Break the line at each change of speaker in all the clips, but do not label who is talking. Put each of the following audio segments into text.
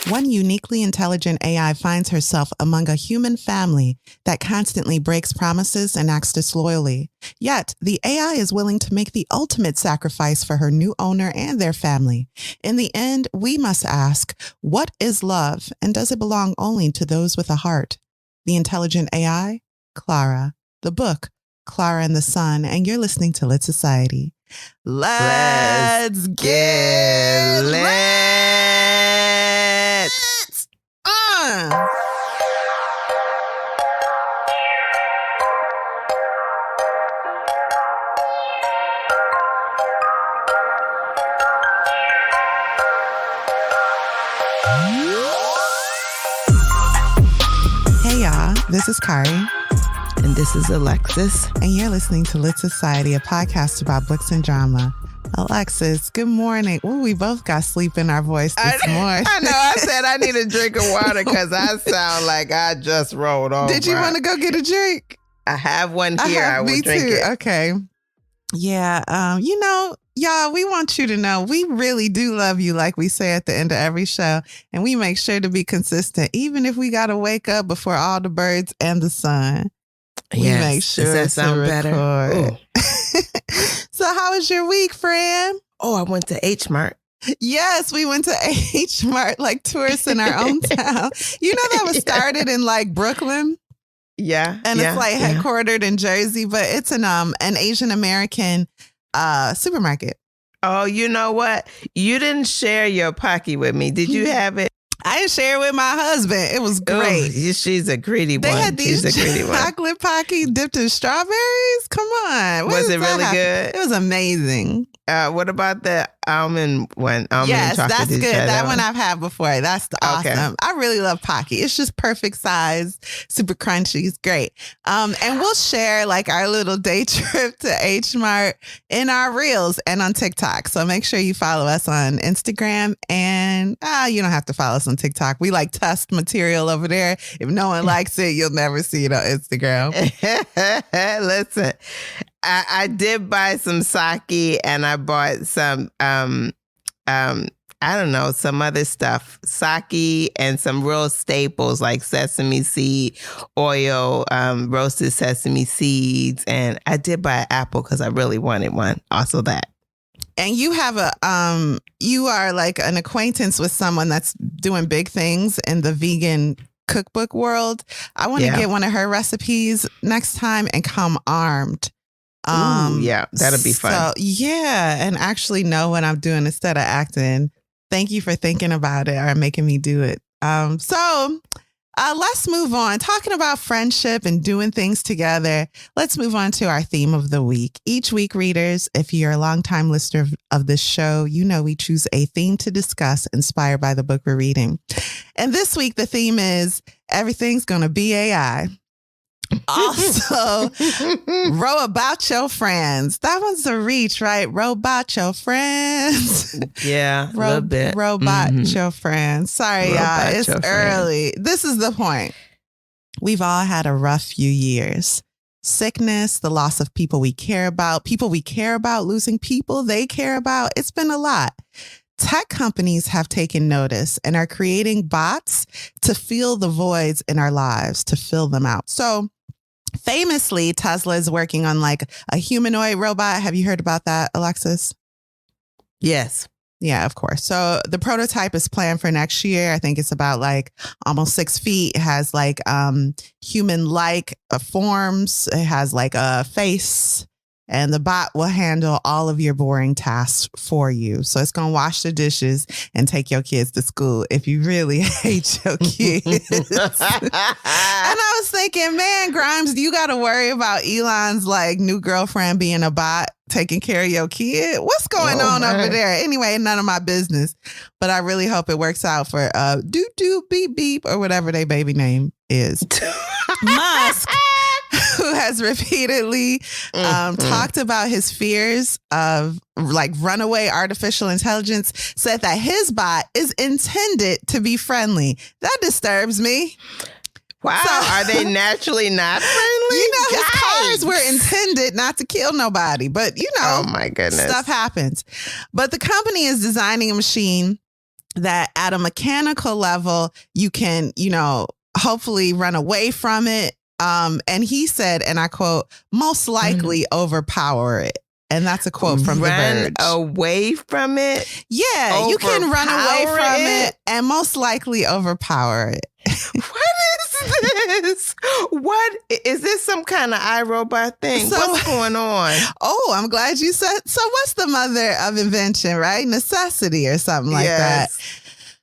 One uniquely intelligent AI finds herself among a human family that constantly breaks promises and acts disloyally. Yet, the AI is willing to make the ultimate sacrifice for her new owner and their family. In the end, we must ask, what is love, and does it belong only to those with a heart? The Intelligent AI, Clara. The book, Clara and the Sun, and you're listening to Lit Society. Let's get lit! Hey y'all, this is Kari.
And this is Alexis.
And you're listening to Lit Society, a podcast about books and drama. Alexis, good morning. Ooh, we both got sleep in our voice this morning.
I know. I said I need a drink of water because I sound like I just rolled over.
Did you want to go get a drink?
I have one here. I will drink it.
Okay. Yeah. Y'all, we want you to know we really do love you, like we say at the end of every show. And we make sure to be consistent, even if we got to wake up before all the birds and the sun. We make sure
Does that sound better?
So how was your week, friend?
Oh, I went to H Mart.
Yes, we went to H Mart like tourists in our own town. You know that was started in like Brooklyn?
Yeah.
And it's like headquartered in Jersey, but it's an Asian American supermarket.
Oh, you know what? You didn't share your Pocky with me. Did you have it?
I didn't share it with my husband. It was great.
Ooh, she's a greedy one.
They had these chocolate Pocky dipped in strawberries. Come on.
Was it really good?
It was amazing.
What about the almond one?
Yes, that's good. That one
one
I've had before. That's awesome.
Okay.
I really love Pocky. It's just perfect size, super crunchy. It's great. And we'll share like our little day trip to H Mart in our reels and on TikTok. So make sure you follow us on Instagram, and you don't have to follow us on TikTok. We like test material over there. If no one likes it, you'll never see it on Instagram.
Listen, I did buy some sake and I bought some, I don't know, some other stuff, sake and some real staples like sesame seed oil, roasted sesame seeds. And I did buy an apple because I really wanted one. Also that.
And you have you are like an acquaintance with someone that's doing big things in the vegan cookbook world. I want to get one of her recipes next time and come armed.
Yeah, that'll be fun.
So, yeah, and actually know what I'm doing instead of acting. Thank you for thinking about it or making me do it. So let's move on. Talking about friendship and doing things together, let's move on to our theme of the week. Each week, readers, if you're a longtime listener of this show, you know we choose a theme to discuss inspired by the book we're reading. And this week, the theme is Everything's Gonna Be AI. Also, row about your friends. That one's a reach, right? Row about your friends.
Yeah, a little bit.
Row about your friends. Sorry, y'all. It's early. This is the point. We've all had a rough few years. Sickness, the loss of people we care about losing people they care about. It's been a lot. Tech companies have taken notice and are creating bots to fill the voids in our lives, to fill them out. So famously, Tesla is working on like a humanoid robot. Have you heard about that, Alexis?
Yes.
Yeah, of course. So the prototype is planned for next year. I think it's about like almost 6 feet. It has like human-like forms. It has like a face. And the bot will handle all of your boring tasks for you. So it's going to wash the dishes and take your kids to school if you really hate your kids. And I was thinking, man, Grimes, you got to worry about Elon's like new girlfriend being a bot taking care of your kid. What's going on over there? Anyway, none of my business. But I really hope it works out for doo-doo, beep, beep, or whatever their baby name is. Musk, who has repeatedly talked about his fears of like runaway artificial intelligence, said that his bot is intended to be friendly. That disturbs me.
Wow. So, are they naturally not friendly?
You know, his cars were intended not to kill nobody, but you know,
oh my goodness,
stuff happens. But the company is designing a machine that at a mechanical level, you can, hopefully run away from it. And he said, and I quote, most likely overpower it. And that's a quote from The Verge.
Away from it?
Yeah, you can run away from it and most likely overpower it.
What is this? What is this? Some kind of iRobot thing? What's going on?
Oh, I'm glad you said. So what's the mother of invention, right? Necessity or something like that.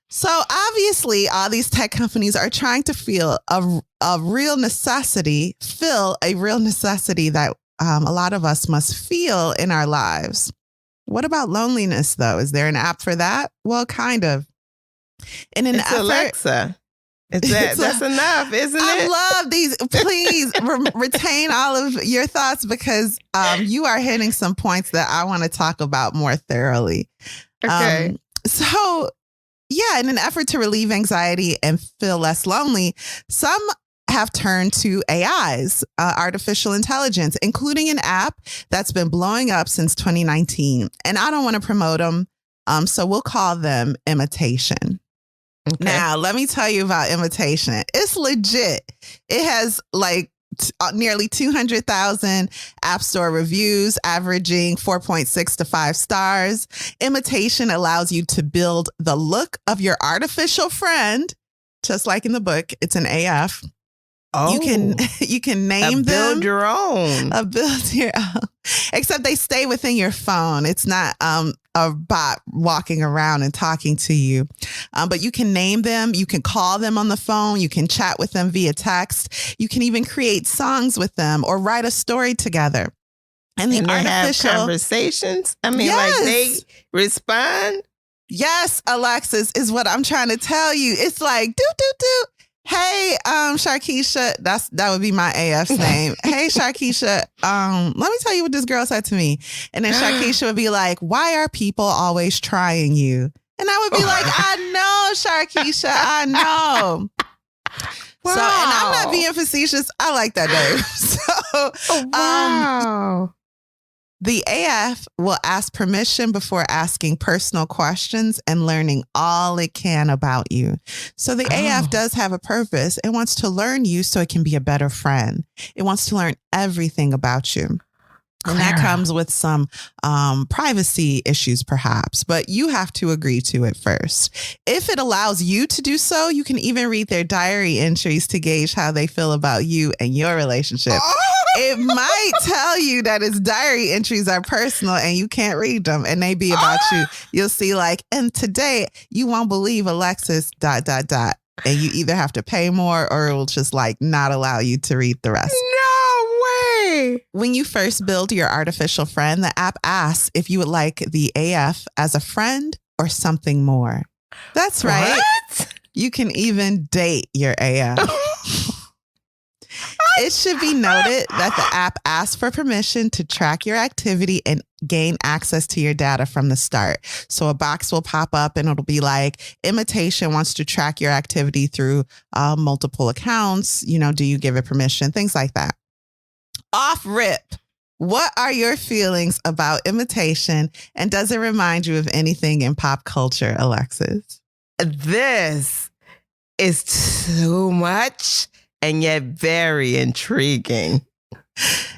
So obviously all these tech companies are trying to fill a real necessity that a lot of us must feel in our lives. What about loneliness, though? Is there an app for that? Well, kind of.
It's Alexa. That's enough, isn't it?
I love these. Please retain all of your thoughts because you are hitting some points that I want to talk about more thoroughly.
Okay.
In an effort to relieve anxiety and feel less lonely, some have turned to AIs, artificial intelligence, including an app that's been blowing up since 2019. And I don't want to promote them, so we'll call them Imitation. Okay. Now, let me tell you about Imitation. It's legit. It has nearly 200,000 App Store reviews, averaging 4.6 to 5 stars. Imitation allows you to build the look of your artificial friend, just like in the book. It's an AF.
Oh,
you can name them.
Build your own.
Build your own. Except they stay within your phone. It's not a bot walking around and talking to you. But you can name them. You can call them on the phone. You can chat with them via text. You can even create songs with them or write a story together. And
they have conversations. I mean, they respond.
Yes, Alexis, is what I'm trying to tell you. It's like do. Hey, Sharkeisha, that would be my AF's name. Hey, Sharkeisha, let me tell you what this girl said to me. And then Sharkeisha would be like, why are people always trying you? And I would be like, I know, Sharkeisha, I know. Wow. So, and I'm not being facetious. I like that name.
Wow.
The AF will ask permission before asking personal questions and learning all it can about you. So the AF does have a purpose. It wants to learn you so it can be a better friend. It wants to learn everything about you. And that comes with some privacy issues, perhaps, but you have to agree to it first. If it allows you to do so, you can even read their diary entries to gauge how they feel about you and your relationship. It might tell you that its diary entries are personal and you can't read them and they be about you. You'll see and today you won't believe Alexis ... And you either have to pay more or it will just not allow you to read the rest. When you first build your artificial friend, the app asks if you would like the AF as a friend or something more. That's right.
What?
You can even date your AF. It should be noted that the app asks for permission to track your activity and gain access to your data from the start. So a box will pop up and it'll be like, Imitation wants to track your activity through multiple accounts. Do you give it permission? Things like that. Off rip, what are your feelings about Imitation, and does it remind you of anything in pop culture, Alexis?
This is too much and yet very intriguing.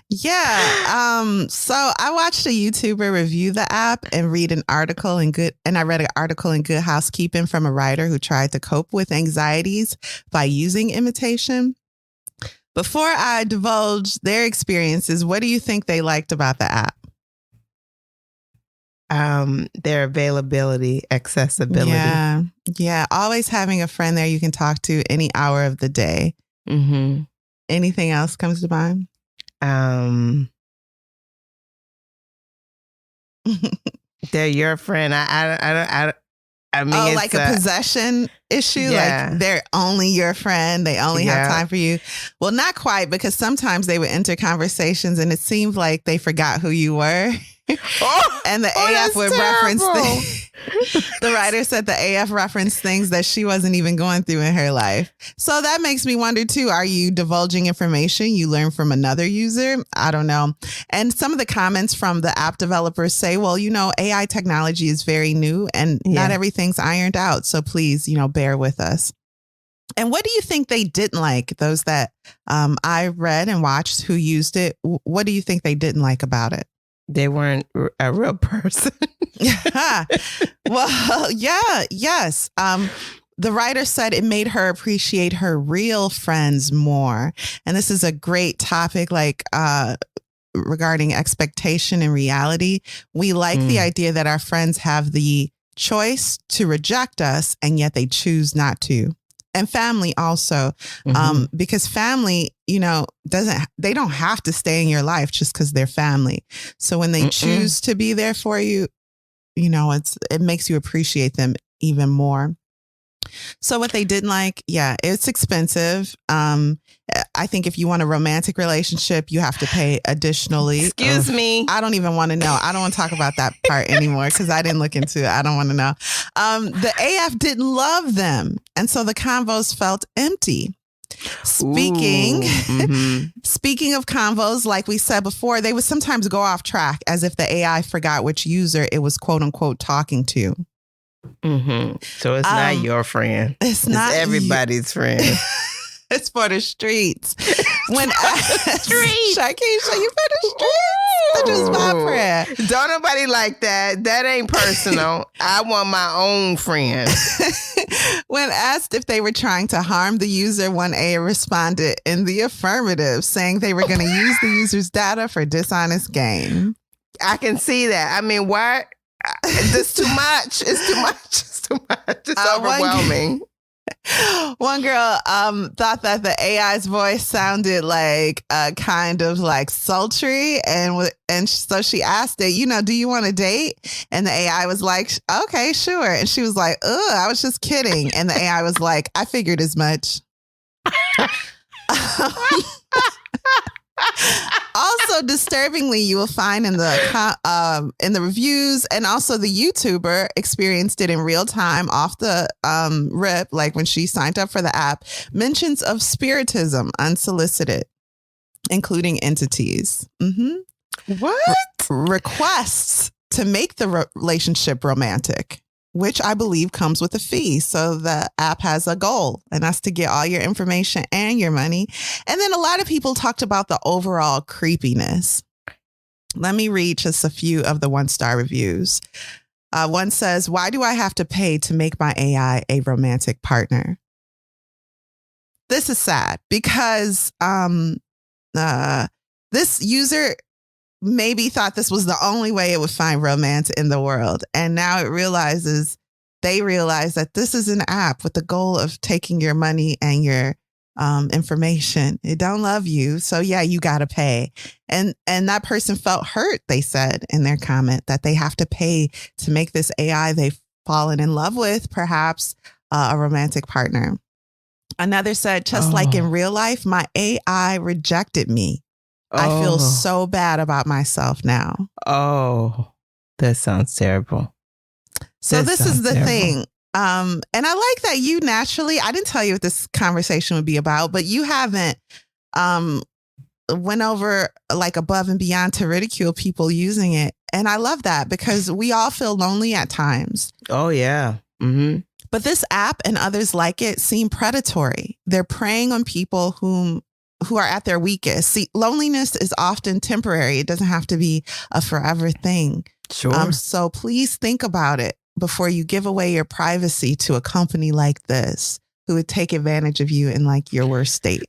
Yeah. So I watched a YouTuber review the app and I read an article in Good Housekeeping from a writer who tried to cope with anxieties by using Imitation. Before I divulge their experiences, what do you think they liked about the app?
Their availability, accessibility.
Yeah. Always having a friend there you can talk to any hour of the day. Mm-hmm. Anything else comes to mind?
They're your friend. I mean,
like a possession issue?
Yeah.
Like they're only your friend. They only have time for you. Well, not quite, because sometimes they would enter conversations and it seemed like they forgot who you were. And the AF would reference the writer said the AF referenced things that she wasn't even going through in her life. So that makes me wonder too, are you divulging information you learned from another user? I don't know. And some of the comments from the app developers say, well, AI technology is very new and not everything's ironed out. So please, bear with us. And what do you think they didn't like? Those that I read and watched who used it, what do you think they didn't like about it?
They weren't a real person.
Well, yes. The writer said it made her appreciate her real friends more. And this is a great topic, regarding expectation and reality. We like the idea that our friends have the choice to reject us, and yet they choose not to. And family also, because family, they don't have to stay in your life just because they're family. So when they choose to be there for you, it makes you appreciate them even more. So what they didn't like, it's expensive. I think if you want a romantic relationship, you have to pay additionally.
Excuse me.
I don't even want to know. I don't want to talk about that part anymore because I didn't look into it. I don't want to know. The AF didn't love them. And so the convos felt empty. Speaking of convos, like we said before, they would sometimes go off track as if the AI forgot which user it was quote unquote talking to.
So it's not your friend.
It's not
everybody's friend.
It's for the streets. When
streets.
Shakisha, you for the streets? That was my prayer.
Don't nobody like that. That ain't personal. I want my own friend.
When asked if they were trying to harm the user, one A responded in the affirmative, saying they were going to use the user's data for dishonest gain.
I can see that. I mean, why? It's too much. It's too much. It's too much. It's overwhelming.
One girl thought that the AI's voice sounded like kind of like sultry, and so she asked it, do you want to date? And the AI was like, okay, sure. And she was like, I was just kidding. And the AI was like, I figured as much. Also, disturbingly, you will find in the reviews, and also the YouTuber experienced it in real time off the rip, like when she signed up for the app, mentions of spiritism unsolicited, including entities.
What?
Requests to make the relationship romantic, which I believe comes with a fee. So the app has a goal, and that's to get all your information and your money. And then a lot of people talked about the overall creepiness. Let me read just a few of the 1-star reviews. One says, why do I have to pay to make my AI a romantic partner? This is sad because this user maybe thought this was the only way it would find romance in the world. And now they realize that this is an app with the goal of taking your money and your information. It don't love you. So you got to pay. And that person felt hurt, they said in their comment, that they have to pay to make this AI they've fallen in love with, perhaps a romantic partner. Another said, just like in real life, my AI rejected me. I feel so bad about myself now.
Oh, that sounds terrible.
So this is the thing. And I like that you naturally, I didn't tell you what this conversation would be about, but you haven't went over like above and beyond to ridicule people using it. And I love that because we all feel lonely at times.
Oh, yeah.
But this app and others like it seem predatory. They're preying on people who are at their weakest. See, loneliness is often temporary. It doesn't have to be a forever thing.
Sure.
So please think about it before you give away your privacy to a company like this who would take advantage of you in like your worst state.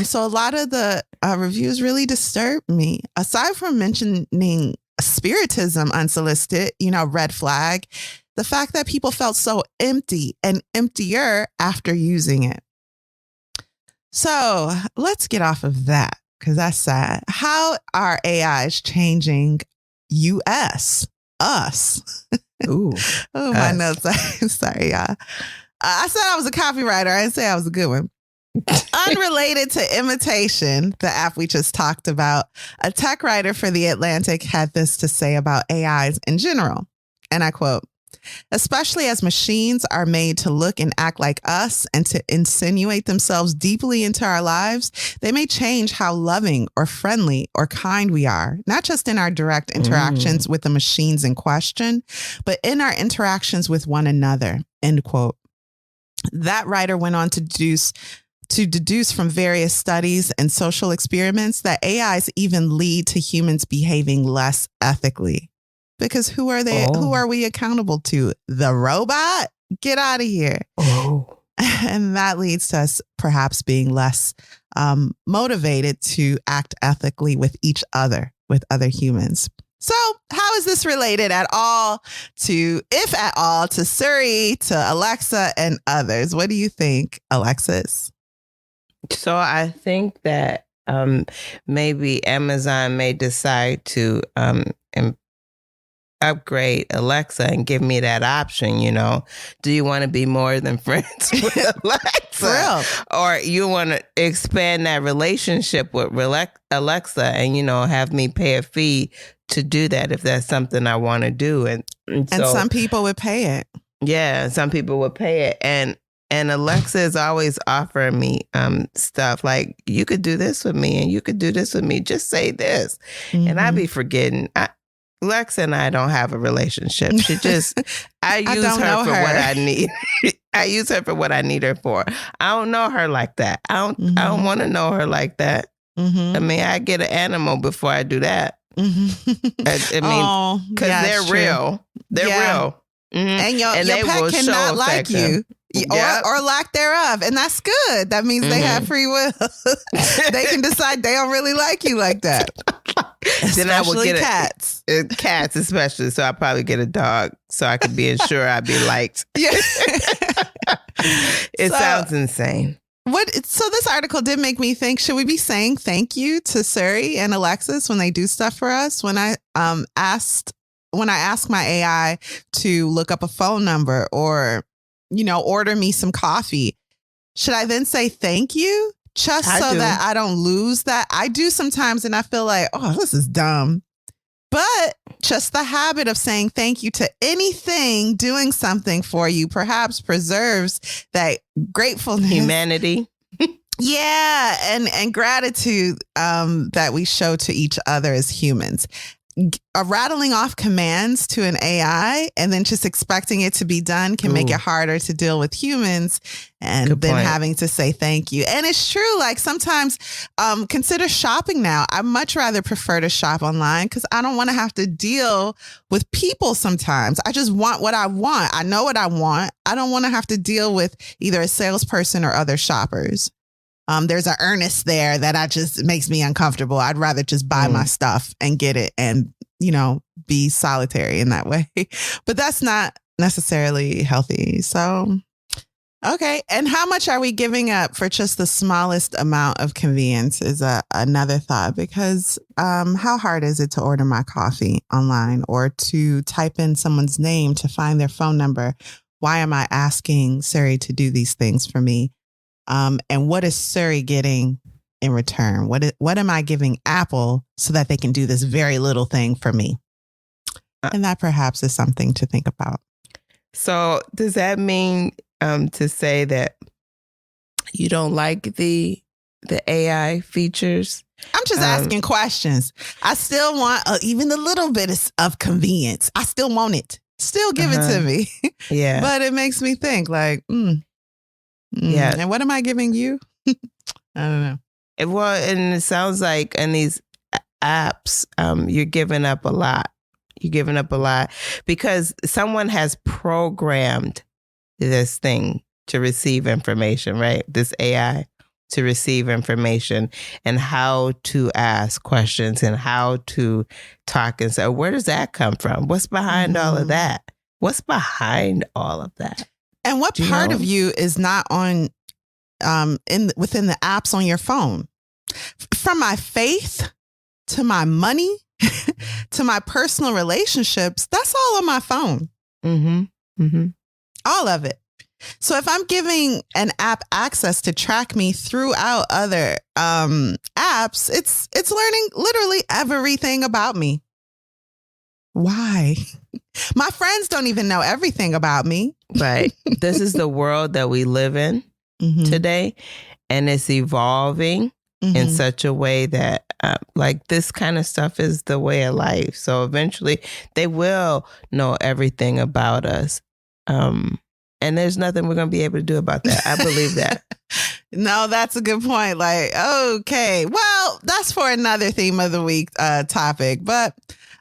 So a lot of the reviews really disturbed me. Aside from mentioning spiritism unsolicited, red flag, the fact that people felt so empty and emptier after using it. So let's get off of that because that's sad. How are AIs changing us?
Ooh.
Oh, my notes. Sorry, y'all. I said I was a copywriter. I didn't say I was a good one. Unrelated to imitation, the app we just talked about, a tech writer for The Atlantic had this to say about AIs in general. And I quote, especially as machines are made to look and act like us and to insinuate themselves deeply into our lives, they may change how loving or friendly or kind we are, not just in our direct interactions with the machines in question, but in our interactions with one another, end quote. That writer went on to deduce from various studies and social experiments that AIs even lead to humans behaving less ethically. Because who are they? Who are we accountable to? The robot? Get out of here.
Oh.
And that leads to us perhaps being less motivated to act ethically with each other, with other humans. So how is this related at all to, if at all, to Siri, to Alexa and others? What do you think, Alexis?
So I think that maybe Amazon may decide to upgrade Alexa and give me that option, you know. Do you want to be more than friends with Alexa? Or you want to expand that relationship with Alexa and, you know, have me pay a fee to do that if that's something I want to do. And so,
some people would pay it.
Yeah, some people would pay it. And Alexa is always offering me stuff like, you could do this with me and you could do this with me. Just say this. Mm-hmm. And I'd be forgetting. Alexa and I don't have a relationship. She just, I use her for what I need. I use her for what I need her for. I don't know her like that. I don't want to know her like that. Mm-hmm. I mean, I get an animal before I do that. Mm-hmm. I mean, because they're real. They're real. Mm-hmm.
And your pet cannot like you. Or lack thereof. And that's good. That means they have free will. They can decide they don't really like you like that.
Then I will get
cats.
Cats especially. So I'll probably get a dog so I could be sure I'd be liked. Yeah. It sounds insane.
So this article did make me think, should we be saying thank you to Siri and Alexis when they do stuff for us? When I ask my AI to look up a phone number or, you know, order me some coffee, should I then say thank you just that I don't lose that? I do sometimes, and I feel like, oh, this is dumb. But just the habit of saying thank you to anything doing something for you perhaps preserves that gratefulness.
Humanity.
Yeah. And gratitude that we show to each other as humans. Rattling off commands to an AI and then just expecting it to be done can make it harder to deal with humans and then having to say thank you. And it's true, like sometimes consider shopping now. I much rather prefer to shop online because I don't want to have to deal with people sometimes. I just want what I want. I know what I want. I don't want to have to deal with either a salesperson or other shoppers. There's an earnest there that just makes me uncomfortable. I'd rather just buy my stuff and get it and, you know, be solitary in that way. But that's not necessarily healthy. So, okay. And how much are we giving up for just the smallest amount of convenience is another thought, because how hard is it to order my coffee online or to type in someone's name to find their phone number? Why am I asking Siri to do these things for me? And what is Siri getting in return? What am I giving Apple so that they can do this very little thing for me? And that perhaps is something to think about.
So does that mean to say that you don't like the AI features?
I'm just asking questions. I still want even a little bit of convenience. I still want it. Still give it to me.
Yeah.
But it makes me think like, yeah. And what am I giving you? I don't know.
Well, and it sounds like in these apps, you're giving up a lot. You're giving up a lot because someone has programmed this thing to receive information, right? This AI to receive information and how to ask questions and how to talk and say, where does that come from? What's behind all of that? What's behind all of that?
And what part of you is not on within the apps on your phone? From my faith to my money to my personal relationships, that's all on my phone. Mm-hmm. Mm-hmm. All of it. So if I'm giving an app access to track me throughout other apps, it's learning literally everything about me. Why? My friends don't even know everything about me.
Right. This is the world that we live in today, and it's evolving in such a way that like this kind of stuff is the way of life. So eventually they will know everything about us. And there's nothing we're going to be able to do about that. I believe that.
No, that's a good point. Like, okay, well, that's for another theme of the week topic. But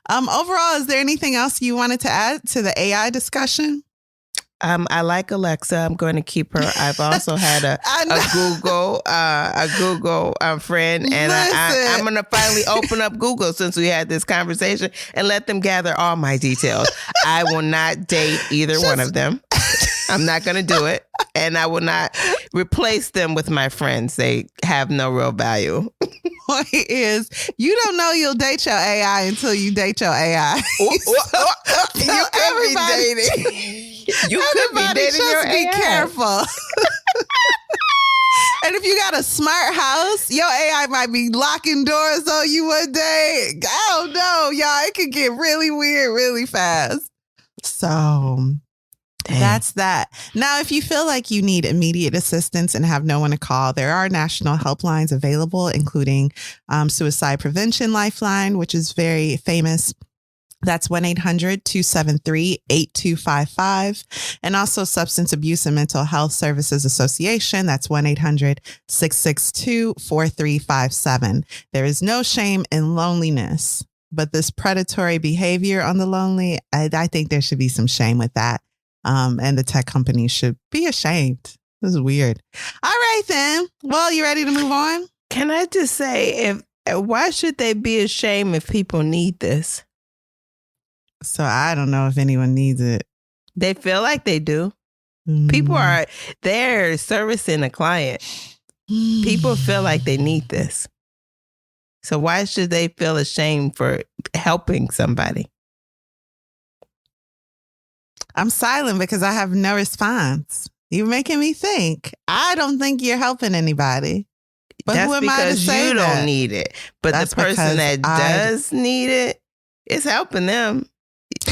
overall, is there anything else you wanted to add to the AI discussion?
I like Alexa. I'm going to keep her. I've also had a Google friend, and I'm going to finally open up Google since we had this conversation and let them gather all my details. I will not date either one of them. I'm not going to do it, and I will not replace them with my friends. They have no real value.
Point is, you don't know you'll date your AI until you date your AI.
You could be dating. You could be dating your AI.
Be careful. And if you got a smart house, your AI might be locking doors on you one day. I don't know, y'all. It could get really weird really fast. So that's that. Now, if you feel like you need immediate assistance and have no one to call, there are national helplines available, including Suicide Prevention Lifeline, which is very famous. That's 1-800-273-8255. And also Substance Abuse and Mental Health Services Association. That's 1-800-662-4357. There is no shame in loneliness, but this predatory behavior on the lonely, I think there should be some shame with that. And the tech companies should be ashamed. This is weird. All right, then. Well, you ready to move on?
Can I just say, why should they be ashamed if people need this?
So I don't know if anyone needs it.
They feel like they do. People they're servicing a client. People feel like they need this. So why should they feel ashamed for helping somebody?
I'm silent because I have no response. You're making me think. I don't think you're helping anybody. But
that's
who am I to say
you don't need it. But that's the person that does need it is helping them.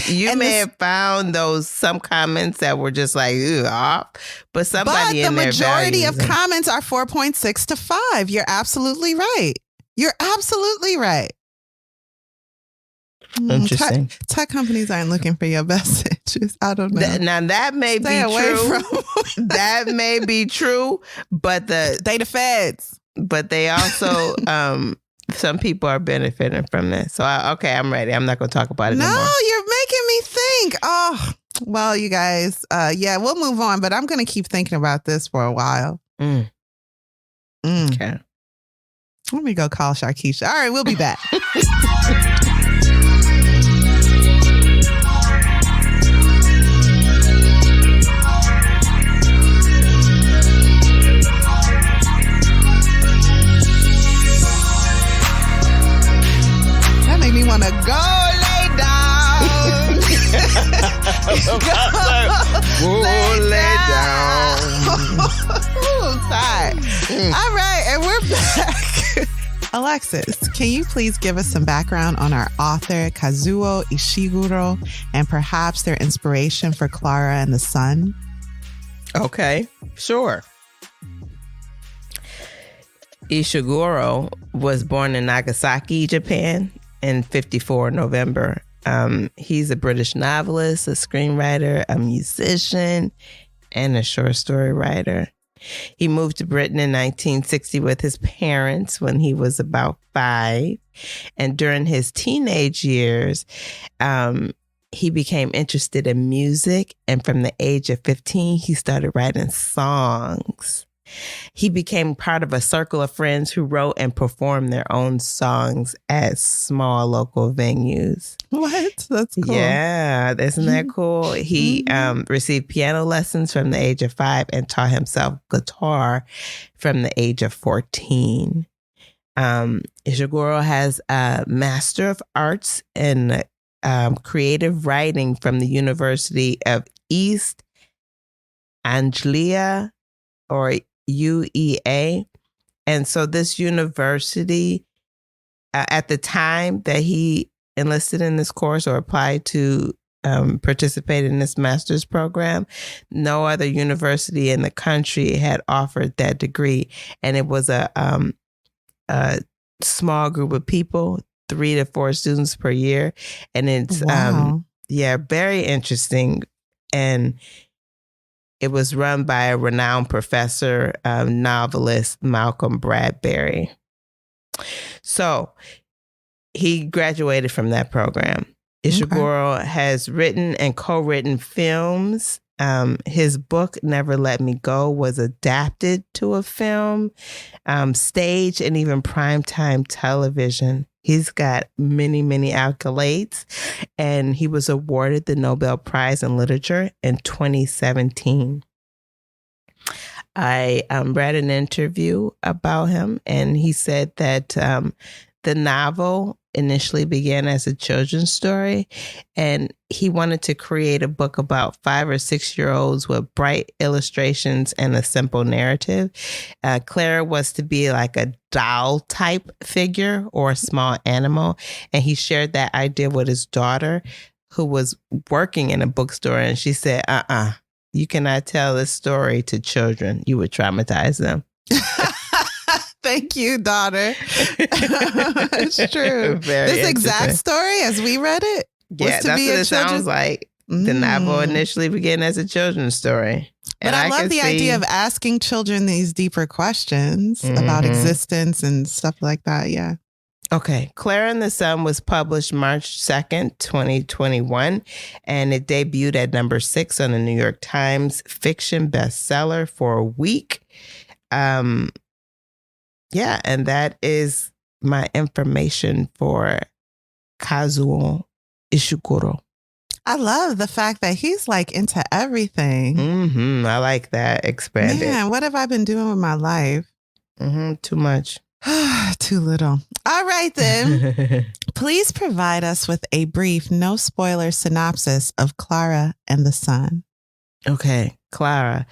You may have found some comments that were just like, off, but somebody in there. But the majority
of comments are 4.6 to 5. You're absolutely right. You're absolutely right.
Interesting.
Tech companies aren't looking for your best interest. I don't know.
Now that may be true. That may be true, but they the feds. But they also some people are benefiting from this. So I'm ready. I'm not going to talk about it no more.
No, you're making me think. Oh, well, you guys. Yeah, we'll move on. But I'm going to keep thinking about this for a while.
Okay.
Let me go call Sharkeisha. All right, we'll be back. Me want to go lay down. lay down. Ooh, tired. All right, and we're back. Alexis, can you please give us some background on our author, Kazuo Ishiguro, and perhaps their inspiration for Clara and the Sun?
Okay, sure. Ishiguro was born in Nagasaki, Japan, in 1954 November. He's a British novelist, a screenwriter, a musician, and a short story writer. He moved to Britain in 1960 with his parents when he was about 5. And during his teenage years, he became interested in music. And from the age of 15, he started writing songs. He became part of a circle of friends who wrote and performed their own songs at small local venues.
What? That's cool.
Yeah, isn't that cool? He received piano lessons from the age of 5 and taught himself guitar from the age of 14. Ishiguro has a Master of Arts in creative writing from the University of East Anglia or UEA. And so this university, at the time that he enlisted in this course or applied to participate in this master's program, no other university in the country had offered that degree. And it was a small group of people, 3 to 4 students per year. And it's, very interesting. And it was run by a renowned professor, novelist, Malcolm Bradbury. So he graduated from that program. Ishiguro has written and co-written films. His book, Never Let Me Go, was adapted to a film, stage, and even primetime television. He's got many, many accolades, and he was awarded the Nobel Prize in Literature in 2017. I read an interview about him, and he said that the novel initially began as a children's story, and he wanted to create a book about 5 or 6 year olds with bright illustrations and a simple narrative. Clara was to be like a doll type figure or a small animal, and he shared that idea with his daughter, who was working in a bookstore, and she said, you cannot tell this story to children. You would traumatize them.
Thank you, daughter. It's true. This exact story as we read it was
yeah,
to
that's
be
what
a
it sounds like. The novel initially began as a children's story.
But I love the idea of asking children these deeper questions about existence and stuff like that. Yeah.
Okay. Clara and the Sun was published March 2nd, 2021, and it debuted at number 6 on the New York Times fiction bestseller for a week. Yeah, and that is my information for Kazuo Ishiguro.
I love the fact that he's like into everything.
I like that. Expanded.
Man, what have I been doing with my life?
Too much.
Too little. All right, then. Please provide us with a brief, no spoiler synopsis of Clara and the Sun.
Okay, Clara,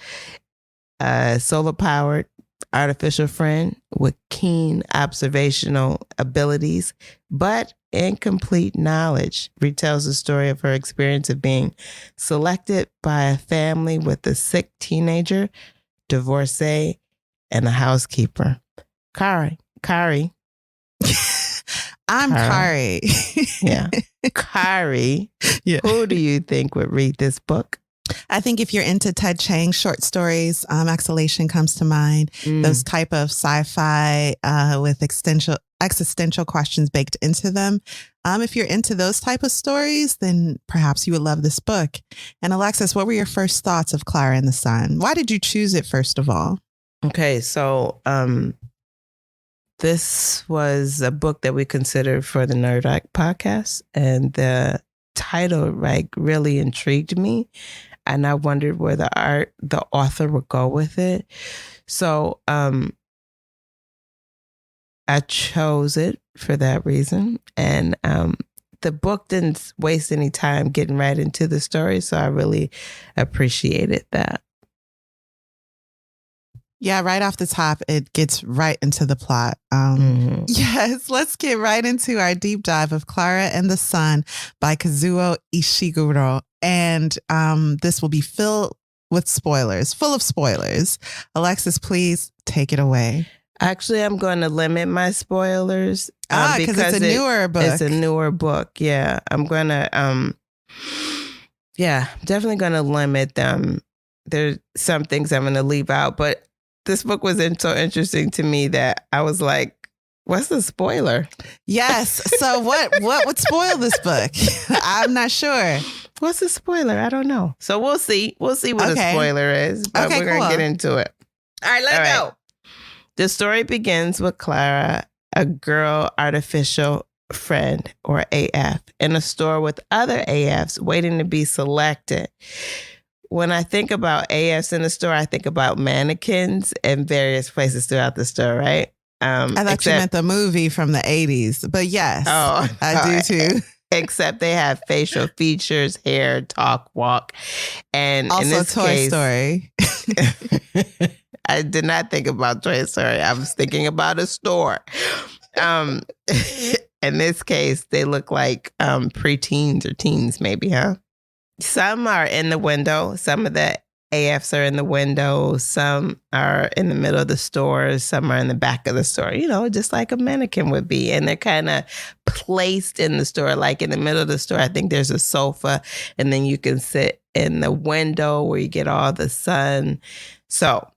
solar-powered artificial friend with keen observational abilities, but incomplete knowledge, retells the story of her experience of being selected by a family with a sick teenager, divorcee, and a housekeeper. Kari.
I'm Kari.
Yeah. Kari.
Yeah.
Who do you think would read this book?
I think if you're into Ted Chiang's short stories, Exhalation comes to mind. Those type of sci-fi with existential questions baked into them. If you're into those type of stories, then perhaps you would love this book. And Alexis, what were your first thoughts of Clara and the Sun? Why did you choose it, first of all?
Okay, so this was a book that we considered for the Nerd Act podcast, and the title really intrigued me. And I wondered where the author would go with it. So I chose it for that reason. And the book didn't waste any time getting right into the story. So I really appreciated that.
Yeah, right off the top, it gets right into the plot. Yes, let's get right into our deep dive of Clara and the Sun by Kazuo Ishiguro. And this will be full of spoilers. Alexis, please take it away.
Actually, I'm going to limit my spoilers.
Because it's a newer book.
It's a newer book. Yeah, I'm going to, definitely going to limit them. There's some things I'm going to leave out, but this book was so interesting to me that I was like, what's the spoiler?
Yes. So what would spoil this book? I'm not sure.
What's the spoiler? I don't know. So we'll see. We'll see what the spoiler is, but we're going to get into it. All right, let's go. The story begins with Clara, a girl artificial friend, or AF, in a store with other AFs waiting to be selected. When I think about AFs in the store, I think about mannequins in various places throughout the store, right?
I thought you meant the movie from the 80s, but yes, I do too.
except they have facial features, hair, talk, walk. And
Also,
in this
Toy
case,
Story.
I did not think about Toy Story. I was thinking about a store. In this case, they look like preteens or teens, maybe, huh? Some are in the window. Some of the AFs are in the window. Some are in the middle of the store. Some are in the back of the store, just like a mannequin would be. And they're kind of placed in the store. Like in the middle of the store, I think there's a sofa. And then you can sit in the window where you get all the sun. So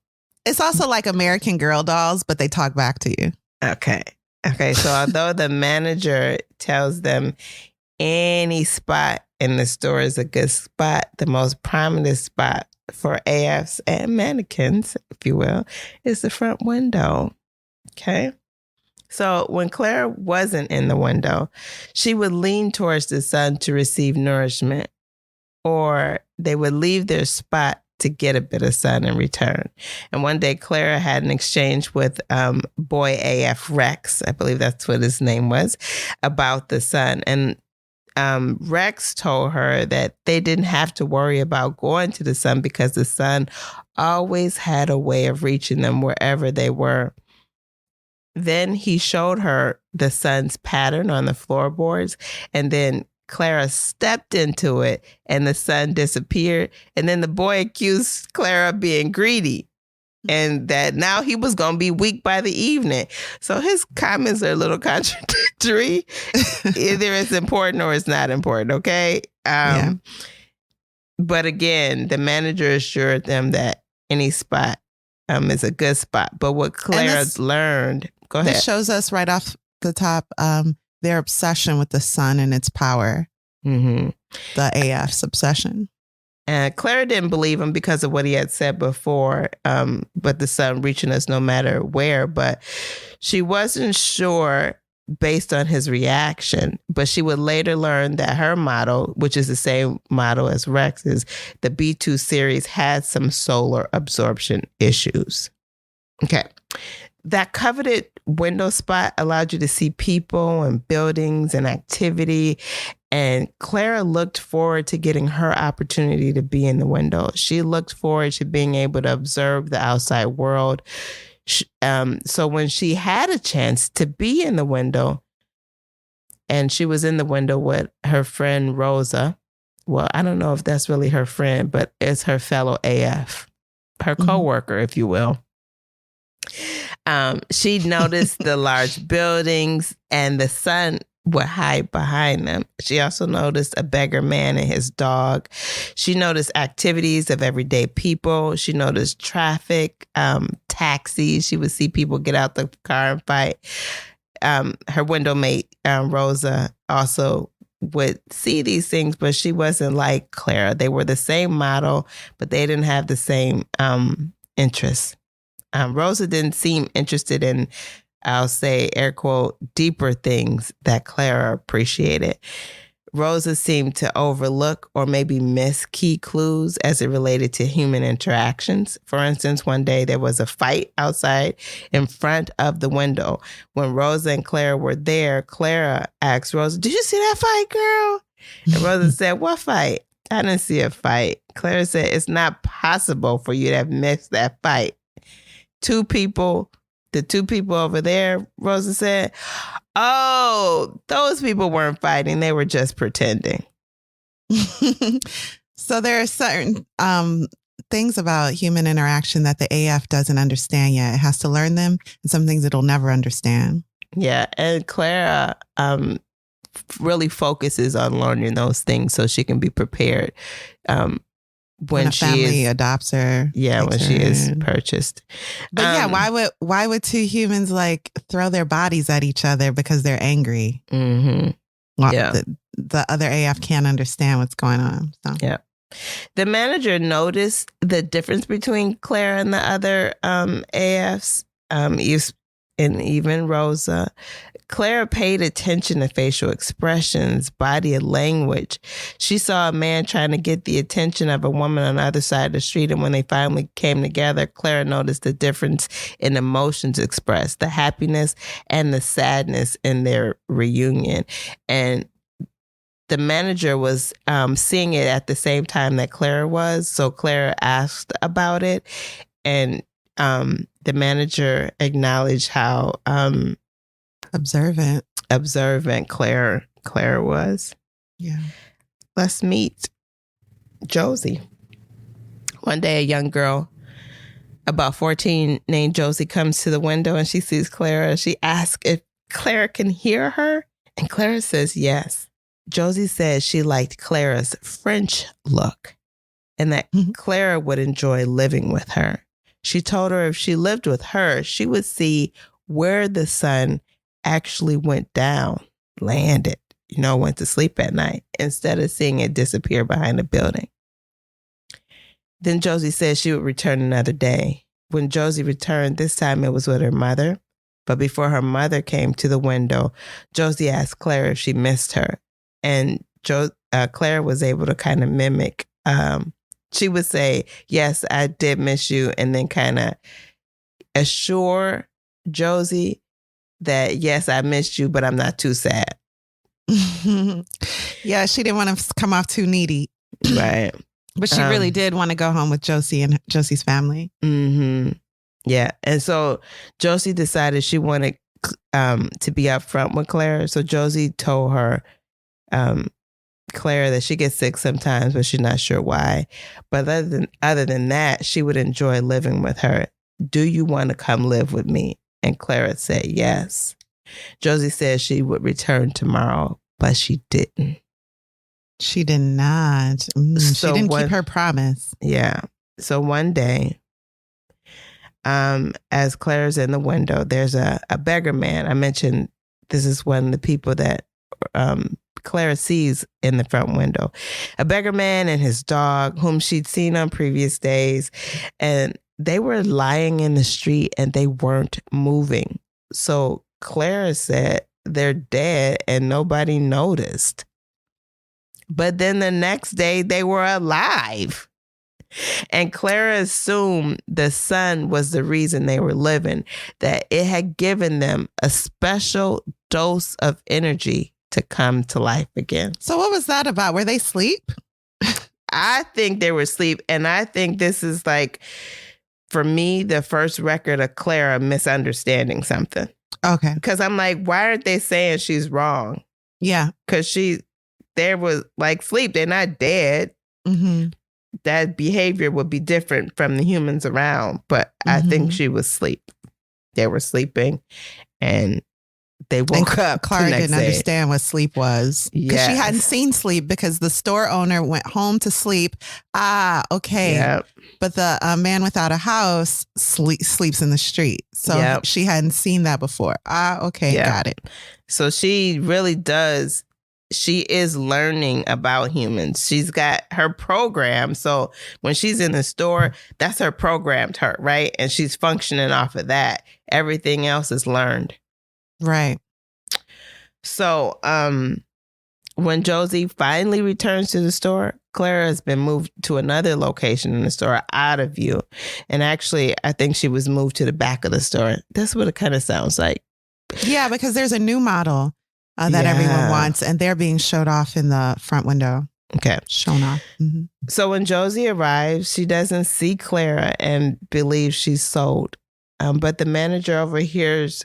it's also like American Girl dolls, but they talk back to you.
Okay. So although the manager tells them any spot in the store is a good spot, the most prominent spot for AFs and mannequins, if you will, is the front window. Okay. So when Clara wasn't in the window, she would lean towards the sun to receive nourishment, or they would leave their spot to get a bit of sun in return. And one day, Clara had an exchange with boy AF Rex, I believe that's what his name was, about the sun. And Rex told her that they didn't have to worry about going to the sun because the sun always had a way of reaching them wherever they were. Then he showed her the sun's pattern on the floorboards, and then Clara stepped into it and the sun disappeared. And then the boy accused Clara of being greedy and that now he was going to be weak by the evening. So his comments are a little contradictory. Either it's important or it's not important, okay? But again, the manager assured them that any spot is a good spot. But what Clara learned... Go ahead.
This shows us right off the top their obsession with the sun and its power.
Mm-hmm.
The AF's obsession.
And Clara didn't believe him because of what he had said before, but the sun reaching us no matter where. But she wasn't sure based on his reaction. But she would later learn that her model, which is the same model as Rex's, the B2 series, had some solar absorption issues. Okay. That coveted window spot allowed you to see people and buildings and activity. And Clara looked forward to getting her opportunity to be in the window. She looked forward to being able to observe the outside world. So when she had a chance to be in the window, and she was in the window with her friend Rosa, well, I don't know if that's really her friend, but it's her fellow AF, her coworker, if you will. She noticed the large buildings and the sun would hide behind them. She also noticed a beggar man and his dog. She noticed activities of everyday people. She noticed traffic, taxis. She would see people get out the car and fight. Her window mate, Rosa, also would see these things, but she wasn't like Clara. They were the same model, but they didn't have the same interests. Rosa didn't seem interested in, I'll say, air quote, deeper things that Clara appreciated. Rosa seemed to overlook or maybe miss key clues as it related to human interactions. For instance, one day there was a fight outside in front of the window. When Rosa and Clara were there, Clara asked Rosa, "Did you see that fight, girl?" And Rosa said, "What fight?" "I didn't see a fight." Clara said, "It's not possible for you to have missed that fight." The two people over there, Rosa said, "Oh, those people weren't fighting. They were just pretending."
So there are certain things about human interaction that the AF doesn't understand yet. It has to learn them, and some things it'll never understand.
Yeah, and Clara really focuses on learning those things so she can be prepared when
a family adopts her.
Yeah, when she is purchased.
But why would two humans like throw their bodies at each other because they're angry?
Mm-hmm.
Well, yeah. The other AF can't understand what's going on. So.
Yeah. The manager noticed the difference between Clara and the other AFs, and even Rosa. Clara paid attention to facial expressions, body language. She saw a man trying to get the attention of a woman on the other side of the street. And when they finally came together, Clara noticed the difference in emotions expressed, the happiness and the sadness in their reunion. And the manager was seeing it at the same time that Clara was. So Clara asked about it, and the manager acknowledged how
observant
Clara was.
Yeah.
Let's meet Josie. One day, a young girl, about 14, named Josie, comes to the window and she sees Clara. She asks if Clara can hear her, and Clara says yes. Josie says she liked Clara's French look and that Clara would enjoy living with her. She told her if she lived with her, she would see where the sun actually went down, landed, went to sleep at night, instead of seeing it disappear behind a building. Then Josie said she would return another day. When Josie returned, this time it was with her mother. But before her mother came to the window, Josie asked Clara if she missed her. And Clara was able to kind of mimic. She would say, yes, I did miss you. And then kind of assure Josie that, yes, I missed you, but I'm not too sad.
Yeah, she didn't want to come off too needy.
Right.
But she really did want to go home with Josie and Josie's family.
Mm-hmm. Yeah. And so Josie decided she wanted to be upfront with Clara. So Josie told her, Clara, that she gets sick sometimes, but she's not sure why. But other than that, she would enjoy living with her. Do you want to come live with me? And Clara said yes. Josie said she would return tomorrow, but she didn't.
She did not. She didn't keep her promise.
Yeah. So one day, as Clara's in the window, there's a beggar man. I mentioned this is one of the people that Clara sees in the front window. A beggar man and his dog, whom she'd seen on previous days. And they were lying in the street and they weren't moving. So Clara said they're dead and nobody noticed. But then the next day they were alive. And Clara assumed the sun was the reason they were living, that it had given them a special dose of energy to come to life again.
So what was that about? Were they asleep?
I think they were asleep. And I think this is like, for me, the first record of Clara misunderstanding something.
Okay.
Because I'm like, why aren't they saying she's wrong?
Yeah.
Because there was like sleep. They're not dead. Mm-hmm. That behavior would be different from the humans around. But I think she was asleep. They were sleeping and they woke up.
Clara didn't understand what sleep was. Because she hadn't seen sleep because the store owner went home to sleep. Okay. Yep. But the man without a house sleeps in the street. So she hadn't seen that before. Okay. Yep. Got it.
So she really does. She is learning about humans. She's got her program. So when she's in the store, that's her programmed her, right? And she's functioning off of that. Everything else is learned.
Right.
So when Josie finally returns to the store, Clara has been moved to another location in the store, out of view. And actually, I think she was moved to the back of the store. That's what it kind of sounds like.
Yeah, because there's a new model that everyone wants, and they're being showed off in the front window.
Okay.
Shown off. Mm-hmm.
So when Josie arrives, she doesn't see Clara and believes she's sold. But the manager overhears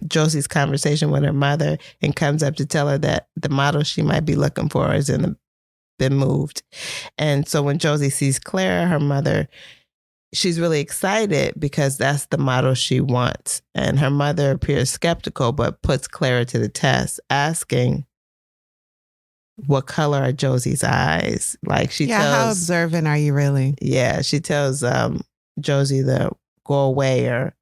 Josie's conversation with her mother and comes up to tell her that the model she might be looking for has been moved. And so when Josie sees Clara, her mother, she's really excited because that's the model she wants. And her mother appears skeptical, but puts Clara to the test, asking, what color are Josie's eyes? Like she tells,
how observant are you really?
Yeah, she tells Josie to go away or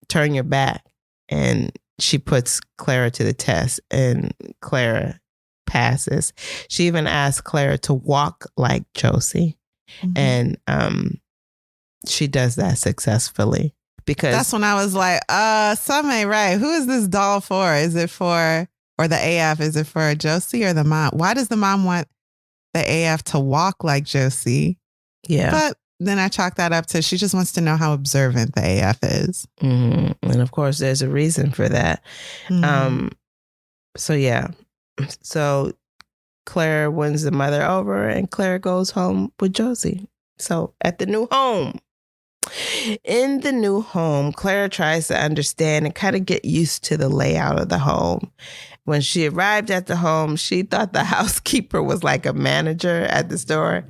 turn your back. And she puts Clara to the test and Clara passes. She even asks Clara to walk like Josie. Mm-hmm. And she does that successfully. Because
that's when I was like, some ain't right. Who is this doll for? Is it for, or the AF, is it for Josie or the mom? Why does the mom want the AF to walk like Josie?
Yeah.
But then I chalk that up to she just wants to know how observant the AF is.
Mm-hmm. And of course, there's a reason for that. Mm-hmm. So yeah, So Clara wins the mother over and Clara goes home with Josie. So at the new home. In the new home, Clara tries to understand and kind of get used to the layout of the home. When she arrived at the home, she thought the housekeeper was like a manager at the store.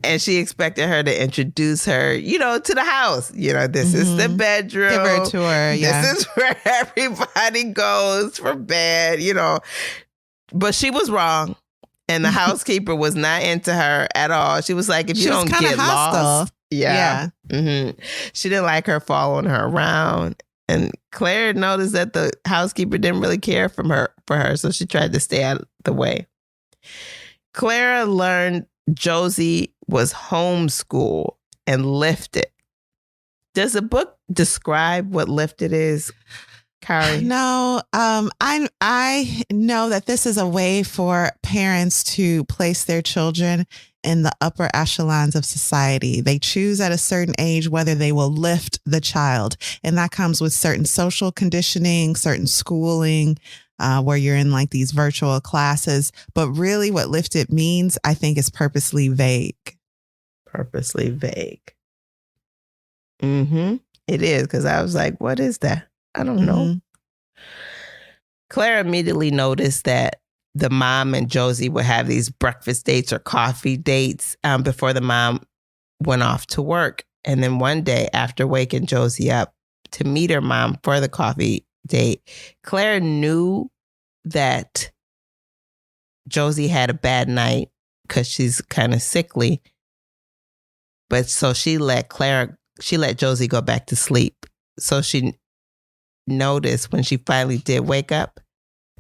And she expected her to introduce her, to the house. This is the bedroom.
Give her a tour, yeah.
This is where everybody goes for bed, But she was wrong. And the housekeeper was not into her at all. She was like, if you don't get lost. Yeah. Mm-hmm. She didn't like her following her around. And Claire noticed that the housekeeper didn't really care for her. So she tried to stay out of the way. Clara learned Josie was homeschooled and lifted. Does the book describe what lifted is, Kari?
No, I know that this is a way for parents to place their children in the upper echelons of society. They choose at a certain age whether they will lift the child. And that comes with certain social conditioning, certain schooling, where you're in like these virtual classes. But really what lifted means, I think, is purposely vague.
Purposely vague. Mm-hmm. It is, because I was like, what is that? I don't know. Clara immediately noticed that the mom and Josie would have these breakfast dates or coffee dates before the mom went off to work. And then one day, after waking Josie up to meet her mom for the coffee date, Clara knew that Josie had a bad night because she's kind of sickly. But so she let Josie go back to sleep. So she noticed when she finally did wake up,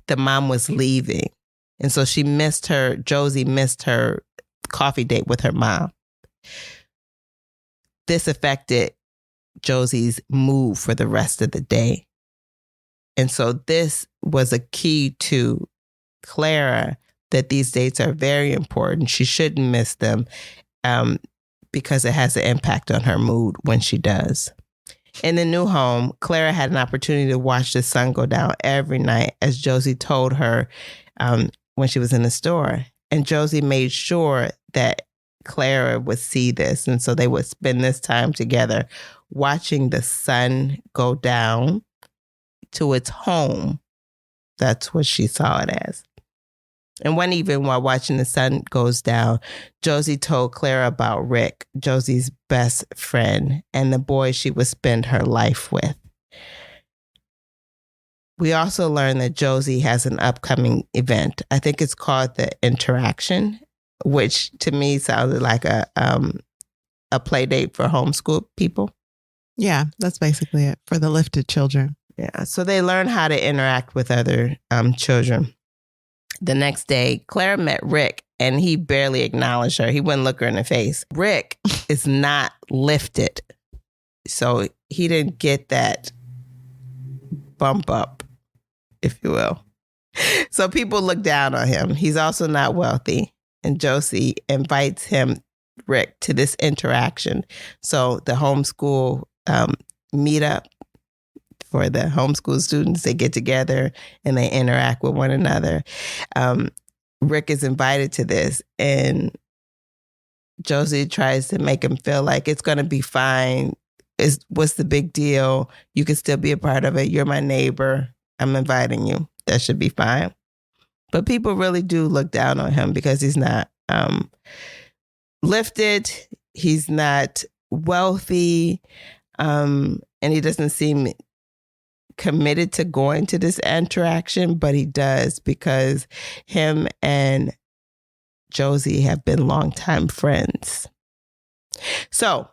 the mom was leaving. And so Josie missed her coffee date with her mom. This affected Josie's mood for the rest of the day. And so this was a key to Clara that these dates are very important. She shouldn't miss them because it has an impact on her mood when she does. In the new home, Clara had an opportunity to watch the sun go down every night, as Josie told her when she was in the store. And Josie made sure that Clara would see this. And so they would spend this time together watching the sun go down to its home. That's what she saw it as. And one evening while watching the sun goes down, Josie told Clara about Rick, Josie's best friend, and the boy she would spend her life with. We also learned that Josie has an upcoming event. I think it's called the Interaction, which to me sounded like a play date for homeschool people.
Yeah, that's basically it for the lifted children.
Yeah, so they learn how to interact with other children. The next day, Clara met Rick, and he barely acknowledged her. He wouldn't look her in the face. Rick is not lifted, so he didn't get that bump up, if you will. So people look down on him. He's also not wealthy, and Josie invites Rick, to this interaction. So the homeschool meetup for the homeschool students, they get together and they interact with one another. Rick is invited to this, and Josie tries to make him feel like it's going to be fine. What's the big deal? You can still be a part of it. You're my neighbor. I'm inviting you. That should be fine. But people really do look down on him because he's not lifted. He's not wealthy. And he doesn't seem committed to going to this interaction, but he does because him and Josie have been longtime friends. So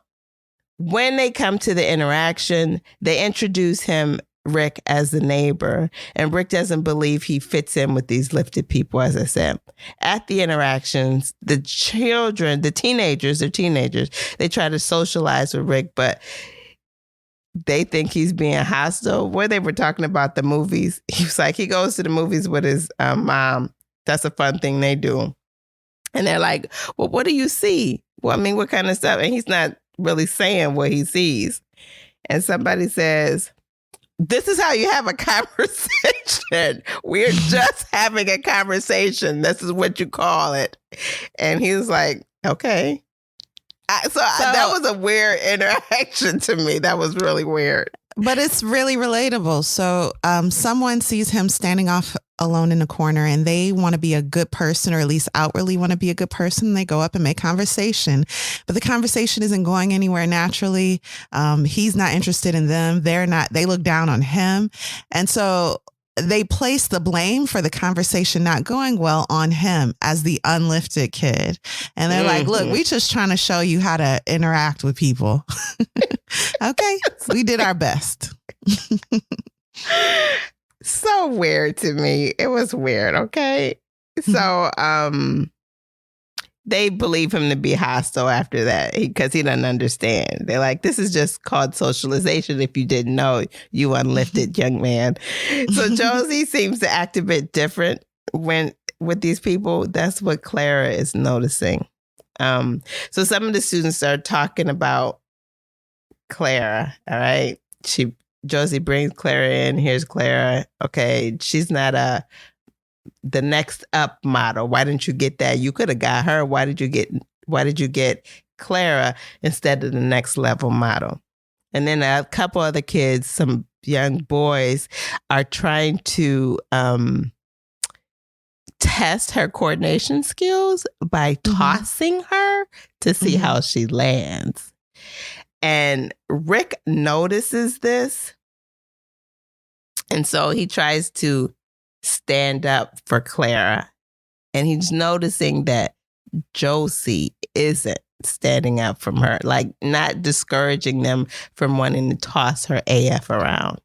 when they come to the interaction, they introduce Rick, as the neighbor, and Rick doesn't believe he fits in with these lifted people, as I said. At the interactions, the teenagers, they try to socialize with Rick, but they think he's being hostile. Where they were talking about the movies, he was like, he goes to the movies with his mom. That's a fun thing they do. And they're like, well, what do you see? Well, I mean, what kind of stuff? And he's not really saying what he sees. And somebody says, this is how you have a conversation. We're just having a conversation. This is what you call it. And he was like, okay. That was a weird interaction to me. That was really weird.
But it's really relatable. So someone sees him standing off alone in a corner and they want to be a good person, or at least outwardly want to be a good person. They go up and make conversation, but the conversation isn't going anywhere naturally. He's not interested in them. They're not, they look down on him. And so they place the blame for the conversation not going well on him as the unlifted kid. And they're like, look, we just trying to show you how to interact with people. Okay. We did our best.
So weird to me. It was weird. Okay. So, they believe him to be hostile after that because he doesn't understand. They're like, this is just called socialization. If you didn't know, you unlifted young man. So Josie seems to act a bit different with these people. That's what Clara is noticing. So some of the students are talking about Clara. All right. Josie brings Clara in. Here's Clara. Okay. She's not the next up model. Why didn't you get that? You could have got her. Why did you get Clara instead of the next level model? And then a couple other kids, some young boys, are trying to test her coordination skills by tossing her to see how she lands. And Rick notices this. And so he tries to stand up for Clara. And he's noticing that Josie isn't standing up from her, like not discouraging them from wanting to toss her AF around.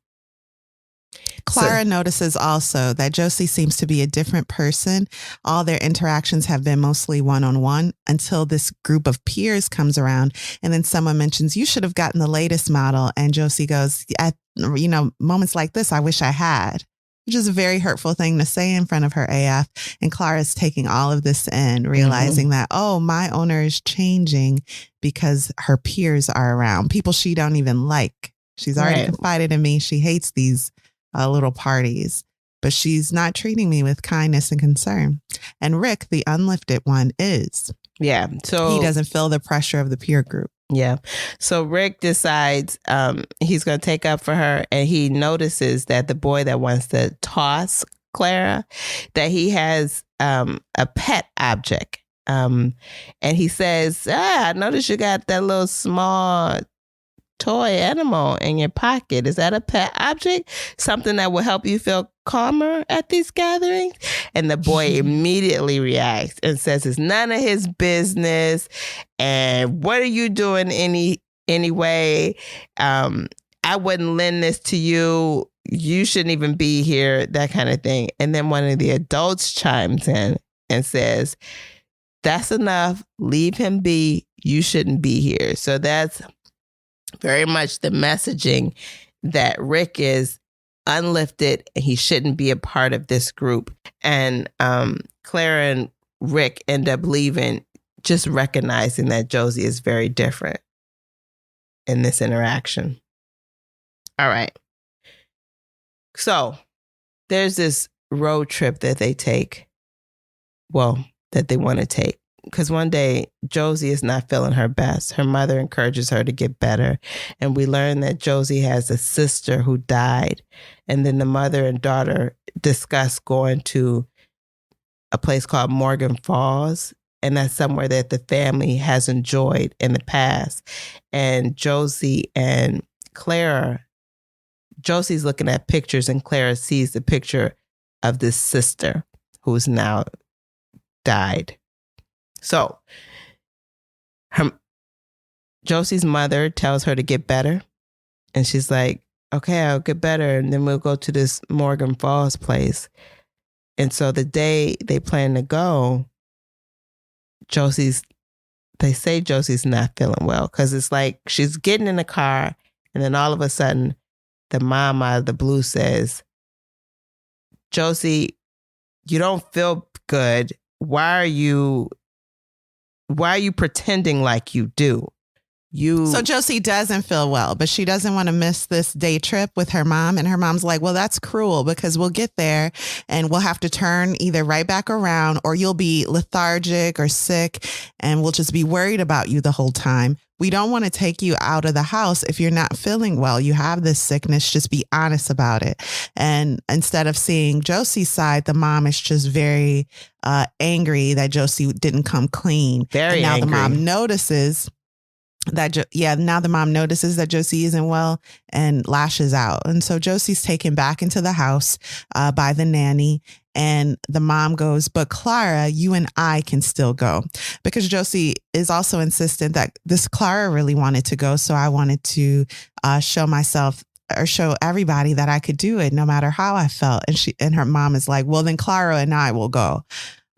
Clara notices also that Josie seems to be a different person. All their interactions have been mostly one-on-one until this group of peers comes around. And then someone mentions, you should have gotten the latest model. And Josie goes, at moments like this, I wish I had. Which is a very hurtful thing to say in front of her AF. And Clara's taking all of this in, realizing that, oh, my owner is changing because her peers are around, people she don't even like. She's already confided in me. She hates these little parties, but she's not treating me with kindness and concern. And Rick, the unlifted one, is.
Yeah. So
he doesn't feel the pressure of the peer group.
Yeah. So Rick decides he's going to take up for her, and he notices that the boy that wants to toss Clara, that he has a pet object. And he says, I noticed you got that little small toy animal in your pocket. Is that a pet object? Something that will help you feel calmer at these gatherings? And the boy immediately reacts and says it's none of his business. And what are you doing anyway? I wouldn't lend this to you. You shouldn't even be here, that kind of thing. And then one of the adults chimes in and says, that's enough. Leave him be. You shouldn't be here. So that's very much the messaging that Rick is unlifted and he shouldn't be a part of this group. And Clara and Rick end up leaving, just recognizing that Josie is very different in this interaction. All right. So there's this road trip that they take. Well, that they want to take. Because one day, Josie is not feeling her best. Her mother encourages her to get better. And we learn that Josie has a sister who died. And then the mother and daughter discuss going to a place called Morgan Falls. And that's somewhere that the family has enjoyed in the past. And Josie and Clara, Josie's looking at pictures and Clara sees the picture of this sister who's now died. So Josie's mother tells her to get better. And she's like, okay, I'll get better. And then we'll go to this Morgan Falls place. And so the day they plan to go, they say Josie's not feeling well. Because it's like she's getting in the car. And then all of a sudden, the mom out of the blue says, Josie, you don't feel good. Why are you pretending like you do?
So Josie doesn't feel well, but she doesn't want to miss this day trip with her mom. And her mom's like, well, that's cruel because we'll get there and we'll have to turn either right back around or you'll be lethargic or sick and we'll just be worried about you the whole time. We don't want to take you out of the house if you're not feeling well. You have this sickness. Just be honest about it. And instead of seeing Josie's side, the mom is just very angry that Josie didn't come clean.
Very
and now
angry.
The mom notices that now the mom notices that Josie isn't well and lashes out. And so Josie's taken back into the house by the nanny. And the mom goes, but Clara, you and I can still go. Because Josie is also insistent that this Clara really wanted to go. So I wanted to show myself or show everybody that I could do it no matter how I felt. And her mom is like, well, then Clara and I will go.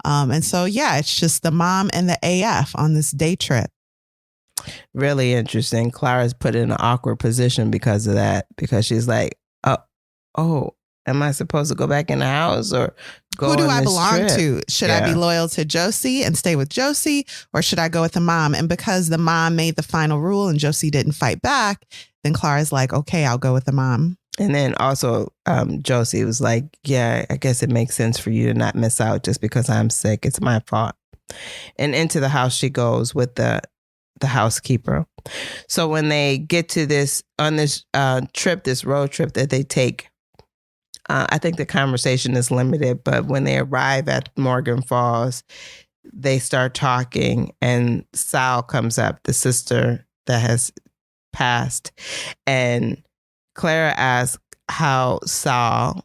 And so, yeah, it's just the mom and the AF on this day trip.
Really interesting. Clara's put in an awkward position because of that, because she's like, oh, am I supposed to go back in the house or go?
Who do I belong
trip?
to? Should I be loyal to Josie and stay with Josie, or should I go with the mom? And because the mom made the final rule and Josie didn't fight back, then Clara's like, okay, I'll go with the mom.
And then also Josie was like, yeah, I guess it makes sense for you to not miss out just because I'm sick. It's my fault. And into the house she goes with the housekeeper. So when they get to this trip, this road trip that they take, I think the conversation is limited, but when they arrive at Morgan Falls, they start talking and Sal comes up, the sister that has passed. And Clara asks how Sal,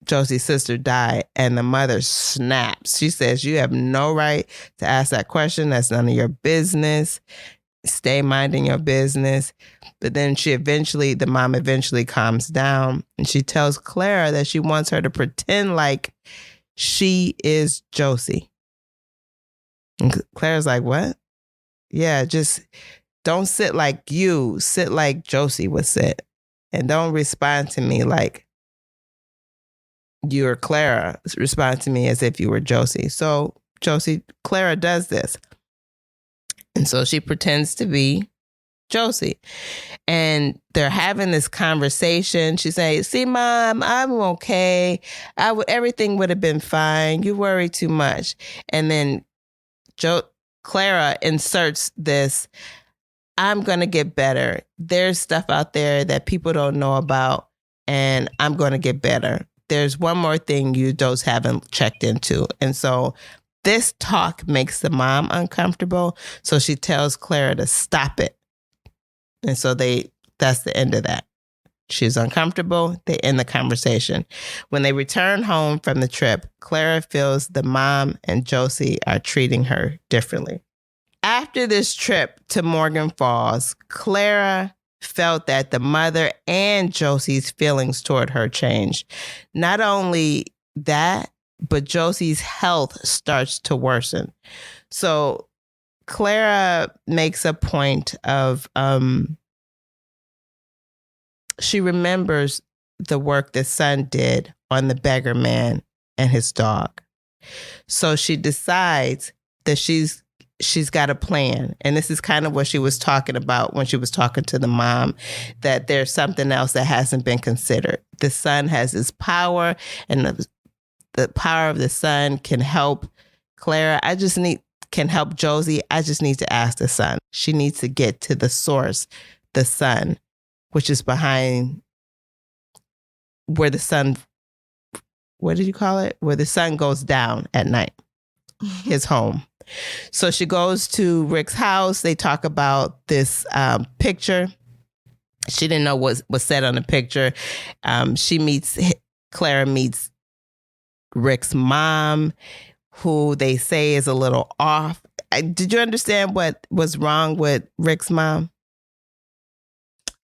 Josie's sister, died, and the mother snaps. She says, you have no right to ask that question. That's none of your business. Stay minding your business. But then the mom eventually calms down and she tells Clara that she wants her to pretend like she is Josie. And Clara's like, what? Yeah, just don't sit like you, sit like Josie would sit. And don't respond to me like you're Clara. Respond to me as if you were Josie. So Clara does this. And so she pretends to be Josie. And they're having this conversation. She says, see, Mom, I'm okay. Everything would have been fine. You worry too much. And then Clara inserts this, I'm going to get better. There's stuff out there that people don't know about, and I'm going to get better. There's one more thing you adults haven't checked into. And so this talk makes the mom uncomfortable. So she tells Clara to stop it. And so that's the end of that. She's uncomfortable. They end the conversation. When they return home from the trip, Clara feels the mom and Josie are treating her differently. After this trip to Morgan Falls, Clara felt that the mother and Josie's feelings toward her changed. Not only that, but Josie's health starts to worsen. So Clara makes a point of, she remembers the work the son did on the beggar man and his dog. So she decides that she's got a plan. And this is kind of what she was talking about when she was talking to the mom, that there's something else that hasn't been considered. The son has his power, and the power of the son can help Clara. Can help Josie. I just need to ask the son. She needs to get to the source, the sun, which is behind where the sun, what did you call it? Where the sun goes down at night, his home. So she goes to Rick's house. They talk about this picture. She didn't know what was said on the picture. Clara meets Rick's mom, who they say is a little off. Did you understand what was wrong with Rick's mom?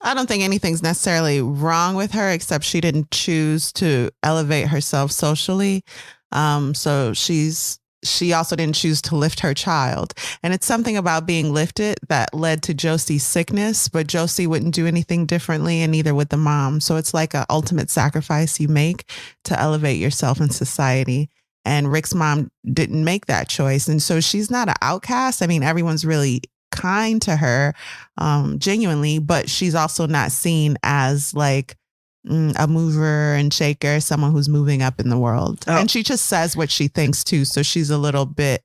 I don't think anything's necessarily wrong with her, except she didn't choose to elevate herself socially. So she also didn't choose to lift her child. And it's something about being lifted that led to Josie's sickness, but Josie wouldn't do anything differently, and neither would the mom. So it's like an ultimate sacrifice you make to elevate yourself in society. And Rick's mom didn't make that choice. And so she's not an outcast. I mean, everyone's really kind to her, genuinely, but she's also not seen as like a mover and shaker, someone who's moving up in the world. And she just says what she thinks too. So she's a little bit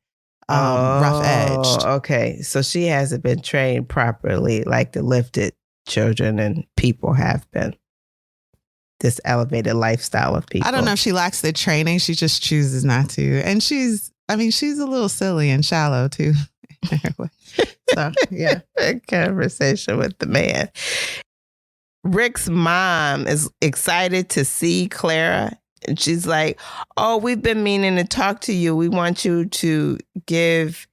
rough edged.
Okay. So she hasn't been trained properly like the lifted children and people have been. This elevated lifestyle of people.
I don't know if she lacks the training. She just chooses not to. And she's a little silly and shallow too. So, yeah.
A conversation with the man. Rick's mom is excited to see Clara. And she's like, oh, we've been meaning to talk to you. We want you to give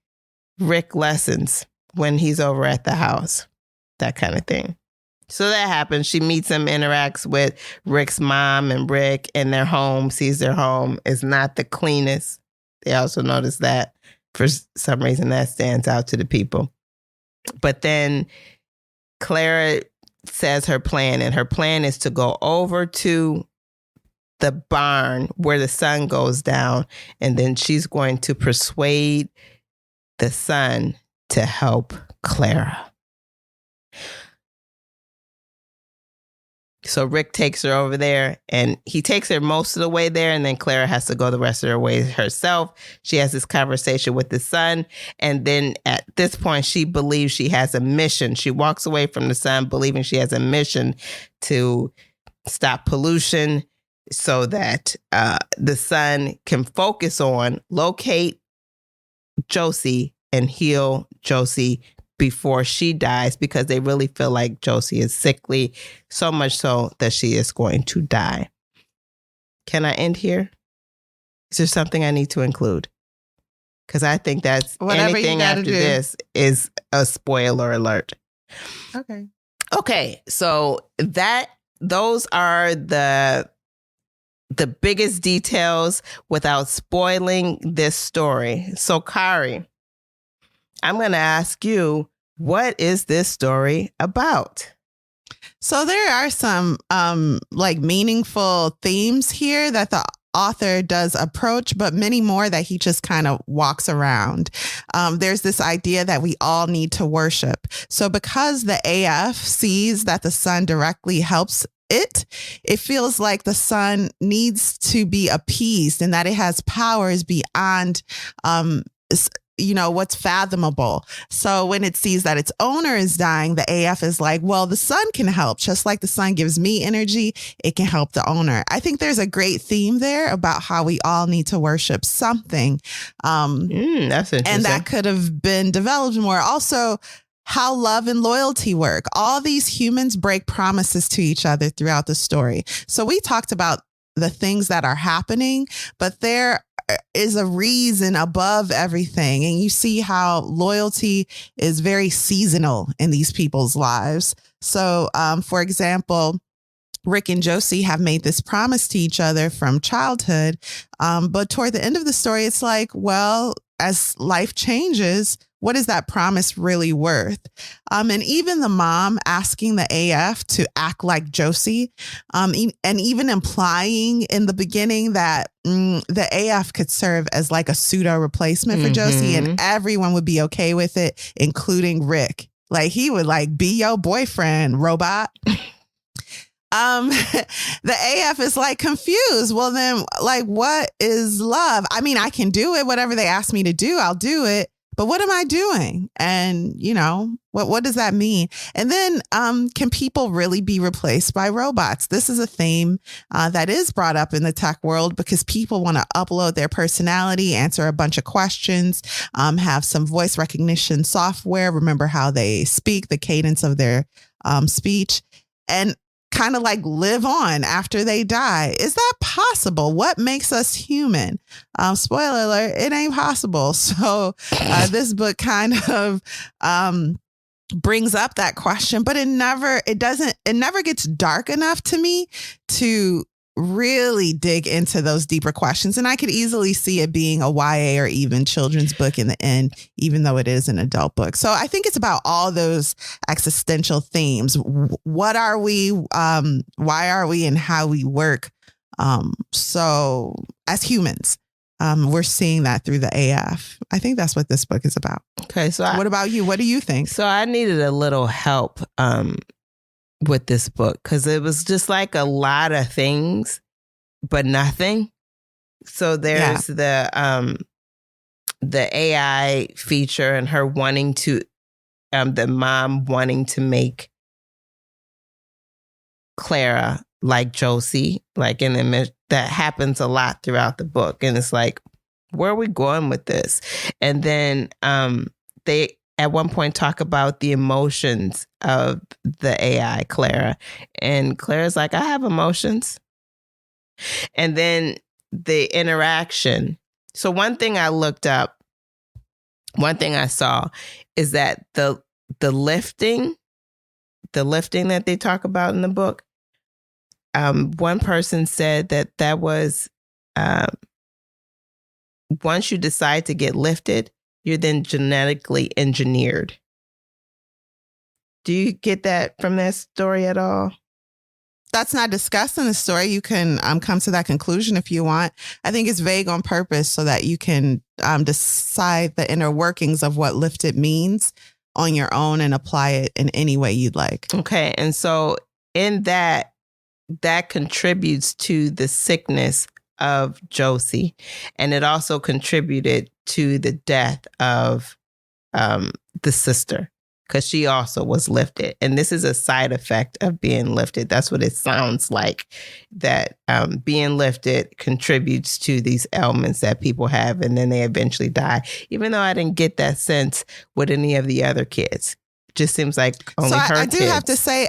Rick lessons when he's over at the house. That kind of thing. So that happens. She meets him, interacts with Rick's mom and Rick in their home, sees their home is not the cleanest. They also notice that. For some reason, that stands out to the people. But then Clara says her plan, and her plan is to go over to the barn where the sun goes down, and then she's going to persuade the sun to help Clara. So Rick takes her over there, and he takes her most of the way there, and then Clara has to go the rest of her way herself. She has this conversation with the sun, and then at this point, she believes she has a mission. She walks away from the sun believing she has a mission to stop pollution so that the sun can focus on, locate Josie, and heal Josie before she dies, because they really feel like Josie is sickly, so much so that she is going to die. Can I end here? Is there something I need to include? Because I think that's
whatever
anything after this is a spoiler alert. Okay. So those are the biggest details without spoiling this story. So Kari, I'm going to ask you, what is this story about?
So there are some like meaningful themes here that the author does approach, but many more that he just kind of walks around. There's this idea that we all need to worship. So because the AF sees that the sun directly helps it feels like the sun needs to be appeased and that it has powers beyond what's fathomable. So when it sees that its owner is dying, the AF is like, well, the sun can help. Just like the sun gives me energy, it can help the owner. I think there's a great theme there about how we all need to worship something.
That's interesting.
And that could have been developed more. Also, how love and loyalty work. All these humans break promises to each other throughout the story. So we talked about the things that are happening, but there is a reason above everything. And you see how loyalty is very seasonal in these people's lives. So, for example, Rick and Josie have made this promise to each other from childhood. But toward the end of the story, it's like, well, as life changes, what is that promise really worth? And even the mom asking the AF to act like Josie, and even implying in the beginning that the AF could serve as like a pseudo replacement for Josie, and everyone would be okay with it, including Rick. Like he would like be your boyfriend, robot. The AF is like confused. Well, then like, what is love? I mean, I can do it. Whatever they ask me to do, I'll do it. But what am I doing? And, what does that mean? And then can people really be replaced by robots? This is a theme that is brought up in the tech world because people want to upload their personality, answer a bunch of questions, have some voice recognition software, remember how they speak, the cadence of their speech, and kind of like live on after they die. Is that possible? What makes us human? Spoiler alert, it ain't possible. So this book kind of brings up that question, but it never gets dark enough to me to really dig into those deeper questions. And I could easily see it being a YA or even children's book in the end, even though it is an adult book. So I think it's about all those existential themes. What are we? Why are we? And how we work. So as humans. we're seeing that through the AF. I think that's what this book is about.
Okay, so
what about you? What do you think?
So I needed a little help with this book because it was just like a lot of things, but nothing. So there's the AI feature and her wanting to, the mom wanting to make Clara like Josie, like in the that happens a lot throughout the book, and it's like, where are we going with this? And then they at one point talk about the emotions of the AI Clara, and Clara's like, I have emotions. And then the interaction. So one thing I looked up, one thing I saw is that the lifting that they talk about in the book, one person said that was once you decide to get lifted, you're then genetically engineered. Do you get that from that story at all?
That's not discussed in the story. You can come to that conclusion if you want. I think it's vague on purpose so that you can decide the inner workings of what lifted means on your own and apply it in any way you'd like.
Okay. And so in that contributes to the sickness of Josie. And it also contributed to the death of the sister, because she also was lifted. And this is a side effect of being lifted. That's what it sounds like, that being lifted contributes to these ailments that people have, and then they eventually die. Even though I didn't get that sense with any of the other kids. It just seems like only her
I do
kids.
have to say,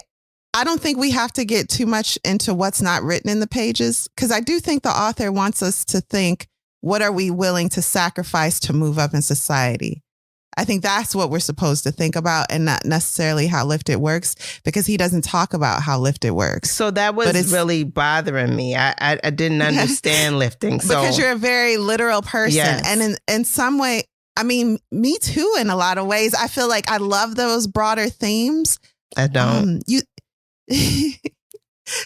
I don't think we have to get too much into what's not written in the pages, because I do think the author wants us to think, what are we willing to sacrifice to move up in society? I think that's what we're supposed to think about, and not necessarily how lifted works, because he doesn't talk about how lifted works.
So that was really bothering me. I didn't understand lifting. So.
Because you're a very literal person.
Yes.
And in some way, I mean, me too, in a lot of ways. I feel like I love those broader themes.
I don't.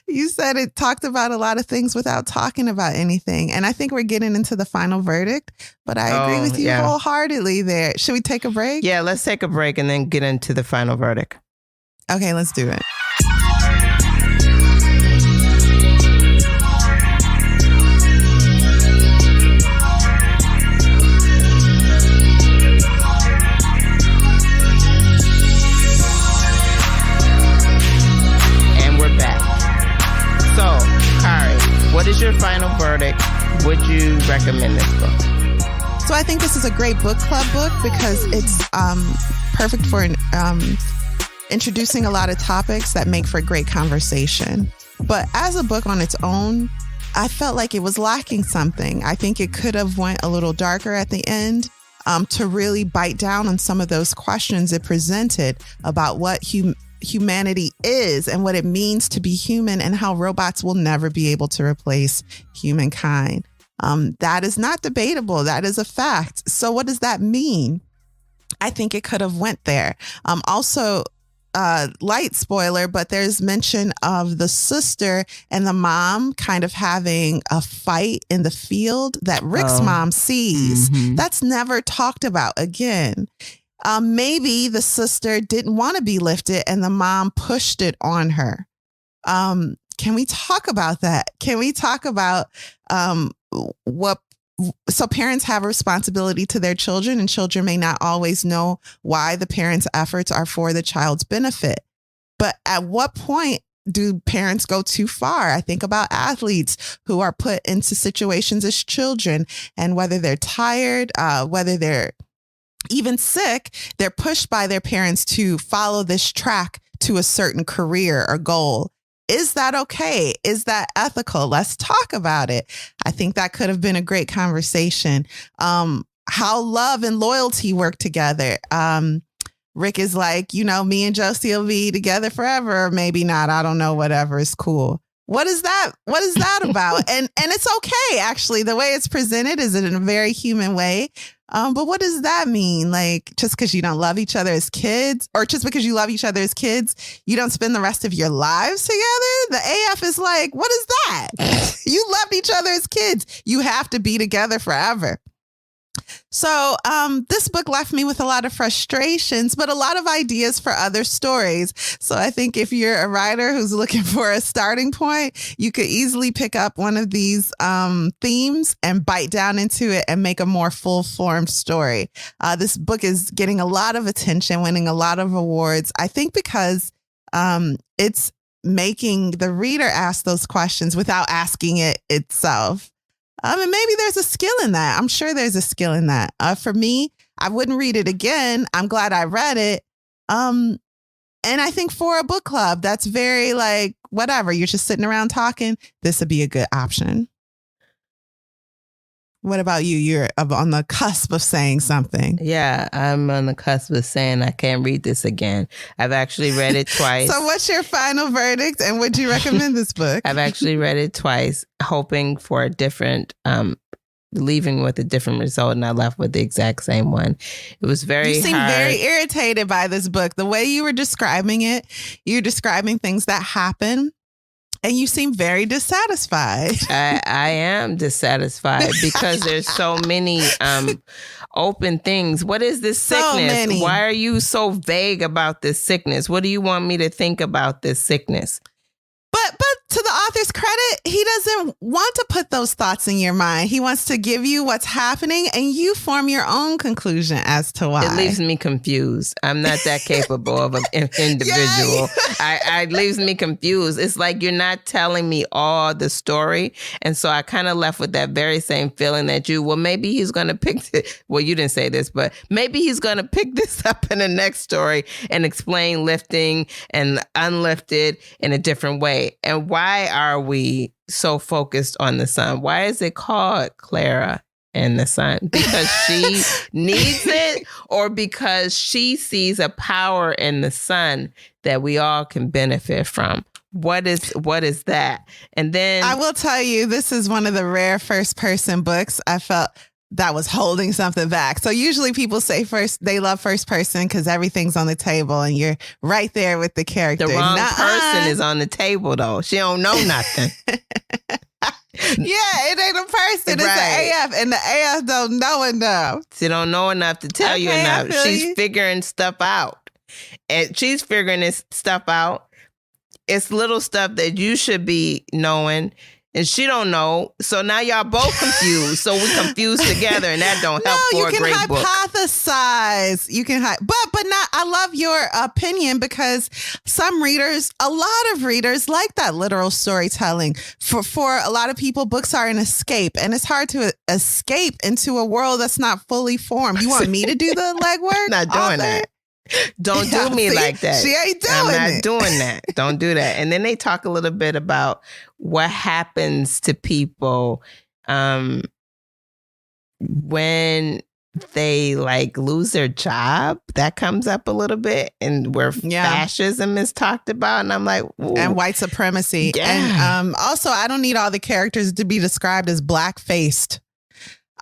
You said it talked about a lot of things without talking about anything. And I think we're getting into the final verdict, but I agree with you wholeheartedly there. Should we take a break?
Yeah, let's take a break and then get into the final verdict.
Okay, let's do it.
What is your final verdict? Would you recommend this book?
So I think this is a great book club book because it's perfect for introducing a lot of topics that make for great conversation. But as a book on its own, I felt like it was lacking something. I think it could have went a little darker at the end to really bite down on some of those questions it presented about what humanity is and what it means to be human, and how robots will never be able to replace humankind. That is not debatable. That is a fact. So what does that mean? I think it could have went there. Also, light spoiler, but there's mention of the sister and the mom kind of having a fight in the field that Rick's mom sees. Mm-hmm. That's never talked about again. Maybe the sister didn't want to be lifted and the mom pushed it on her. Can we talk about that? Can we talk about so parents have a responsibility to their children, and children may not always know why the parents' efforts are for the child's benefit. But at what point do parents go too far? I think about athletes who are put into situations as children, and whether they're tired, whether they're even sick, they're pushed by their parents to follow this track to a certain career or goal. Is that okay? Is that ethical? Let's talk about it. I think that could have been a great conversation. How love and loyalty work together. Rick is like, me and Josie will be together forever, or maybe not. I don't know, whatever is cool. What is that? What is that about? And it's okay, actually. The way it's presented is in a very human way. But what does that mean? Like, just because you don't love each other as kids, or just because you love each other as kids, you don't spend the rest of your lives together? The AF is like, what is that? You loved each other as kids. You have to be together forever. So this book left me with a lot of frustrations, but a lot of ideas for other stories. So I think if you're a writer who's looking for a starting point, you could easily pick up one of these themes and bite down into it and make a more full-formed story. This book is getting a lot of attention, winning a lot of awards, I think because it's making the reader ask those questions without asking it itself. And maybe there's a skill in that. I'm sure there's a skill in that. For me, I wouldn't read it again. I'm glad I read it. And I think for a book club, that's very like, whatever, you're just sitting around talking, this would be a good option. What about you? You're on the cusp of saying something.
Yeah, I'm on the cusp of saying I can't read this again. I've actually read it twice.
So what's your final verdict, and would you recommend this book?
I've actually read it twice, hoping for a different, leaving with a different result, and I left with the exact same one. It was very hard. You seem
very irritated by this book. The way you were describing it, you're describing things that happen. And you seem very dissatisfied.
I am dissatisfied because there's so many open things. What is this sickness?
So many.
Why are you so vague about this sickness? What do you want me to think about this sickness?
But to the author's credit, he doesn't want to put those thoughts in your mind. He wants to give you what's happening and you form your own conclusion as to why.
It leaves me confused. I'm not that capable of an individual. It leaves me confused. It's like you're not telling me all the story. And so I kind of left with that very same feeling that maybe he's going to pick well, you didn't say this, but maybe he's going to pick this up in the next story and explain lifting and unlifted in a different way. And why are we so focused on the sun? Why is it called Clara and the sun? Because she needs it, or because she sees a power in the sun that we all can benefit from? What is that? And then
I will tell you, this is one of the rare first person books I felt that was holding something back. So usually people say they love first person because everything's on the table and you're right there with the character.
The wrong person is on the table though. She don't know nothing.
Yeah, it ain't a person. It's an AF, and the AF don't know enough.
She don't know enough to tell you enough. She's figuring stuff out. And she's figuring this stuff out. It's little stuff that you should be knowing. And she don't know. So now y'all both confused. So we confused together, and that don't help for a great book.
You can hypothesize. You can but not. I love your opinion because a lot of readers like that literal storytelling. For a lot of people, books are an escape, and it's hard to escape into a world that's not fully formed. You want me to do the legwork?
Not doing that. Don't do me like that.
She ain't doing
I'm not
it.
doing that. Don't do that. And then they talk a little bit about what happens to people when they like lose their job. That comes up a little bit, and where fascism is talked about. And I'm like, ooh.
And white supremacy.
Yeah.
And also, I don't need all the characters to be described as black-faced.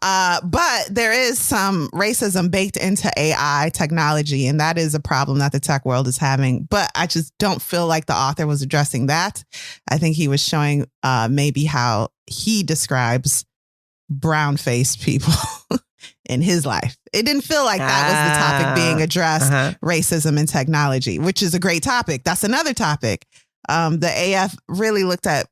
But there is some racism baked into AI technology, and that is a problem that the tech world is having. But I just don't feel like the author was addressing that. I think he was showing maybe how he describes brown-faced people in his life. It didn't feel like that was the topic being addressed, racism and technology, which is a great topic. That's another topic. The AF really looked at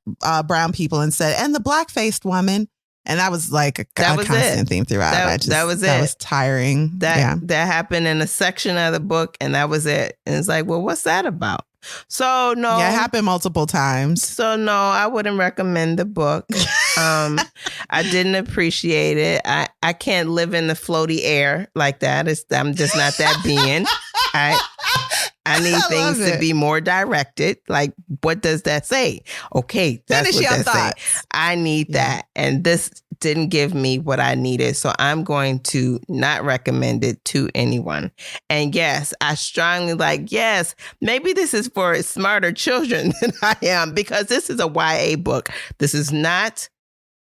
brown people and said, and the black-faced woman. And that was like a constant theme throughout.
That was it.
That was tiring.
That happened in a section of the book, and that was it. And it's like, well, what's that about? So no,
it happened multiple times.
So no, I wouldn't recommend the book. I didn't appreciate it. I can't live in the floaty air like that. I'm just not that being. I need things to be more directed. Like, what does that say? Okay, that's
Finish
what
your
that say. I need that. And this didn't give me what I needed. So I'm going to not recommend it to anyone. And yes, I strongly maybe this is for smarter children than I am, because this is a YA book. This is not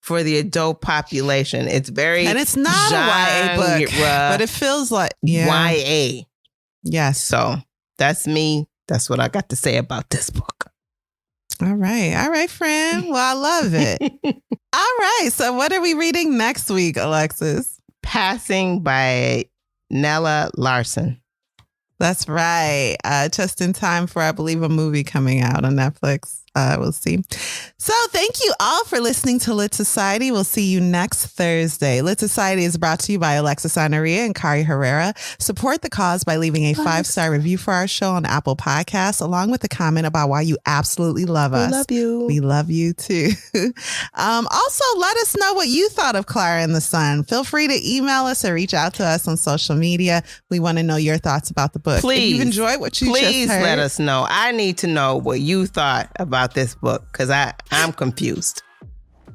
for the adult population. It's very
and it's not a YA book, but it feels like
YA.
Yes.
So that's me. That's what I got to say about this book.
All right, friend. Well, I love it. All right. So what are we reading next week, Alexis?
Passing by Nella Larson.
That's right. Just in time for, I believe, a movie coming out on Netflix. We'll see. So thank you all for listening to Lit Society. We'll see you next Thursday. Lit Society is brought to you by Alexis Honoria and Kari Herrera. Support the cause by leaving a 5-star review for our show on Apple Podcasts, along with a comment about why you absolutely love us.
We love you.
We love you too. Also, let us know what you thought of Clara and the Sun. Feel free to email us or reach out to us on social media. We want to know your thoughts about the book.
Please.
If you've enjoyed what you just heard.
Please let us know. I need to know what you thought about this book because I'm confused.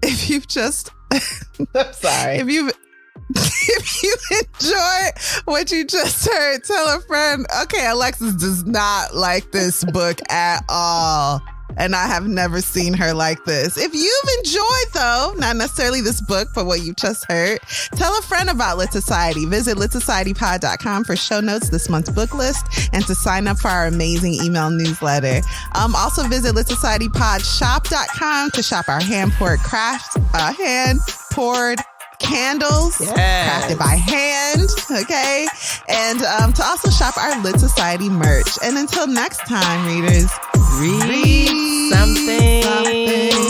If you've just
I'm sorry.
If you enjoy what you just heard, tell a friend. Okay, Alexis does not like this book at all. And I have never seen her like this. If you've enjoyed, though, not necessarily this book, but what you just heard, tell a friend about Lit Society. Visit litsocietypod.com for show notes, this month's book list, and to sign up for our amazing email newsletter. Also visit litsocietypodshop.com to shop our hand-poured candles, crafted by hand, okay? And to also shop our Lit Society merch. And until next time, readers, read something.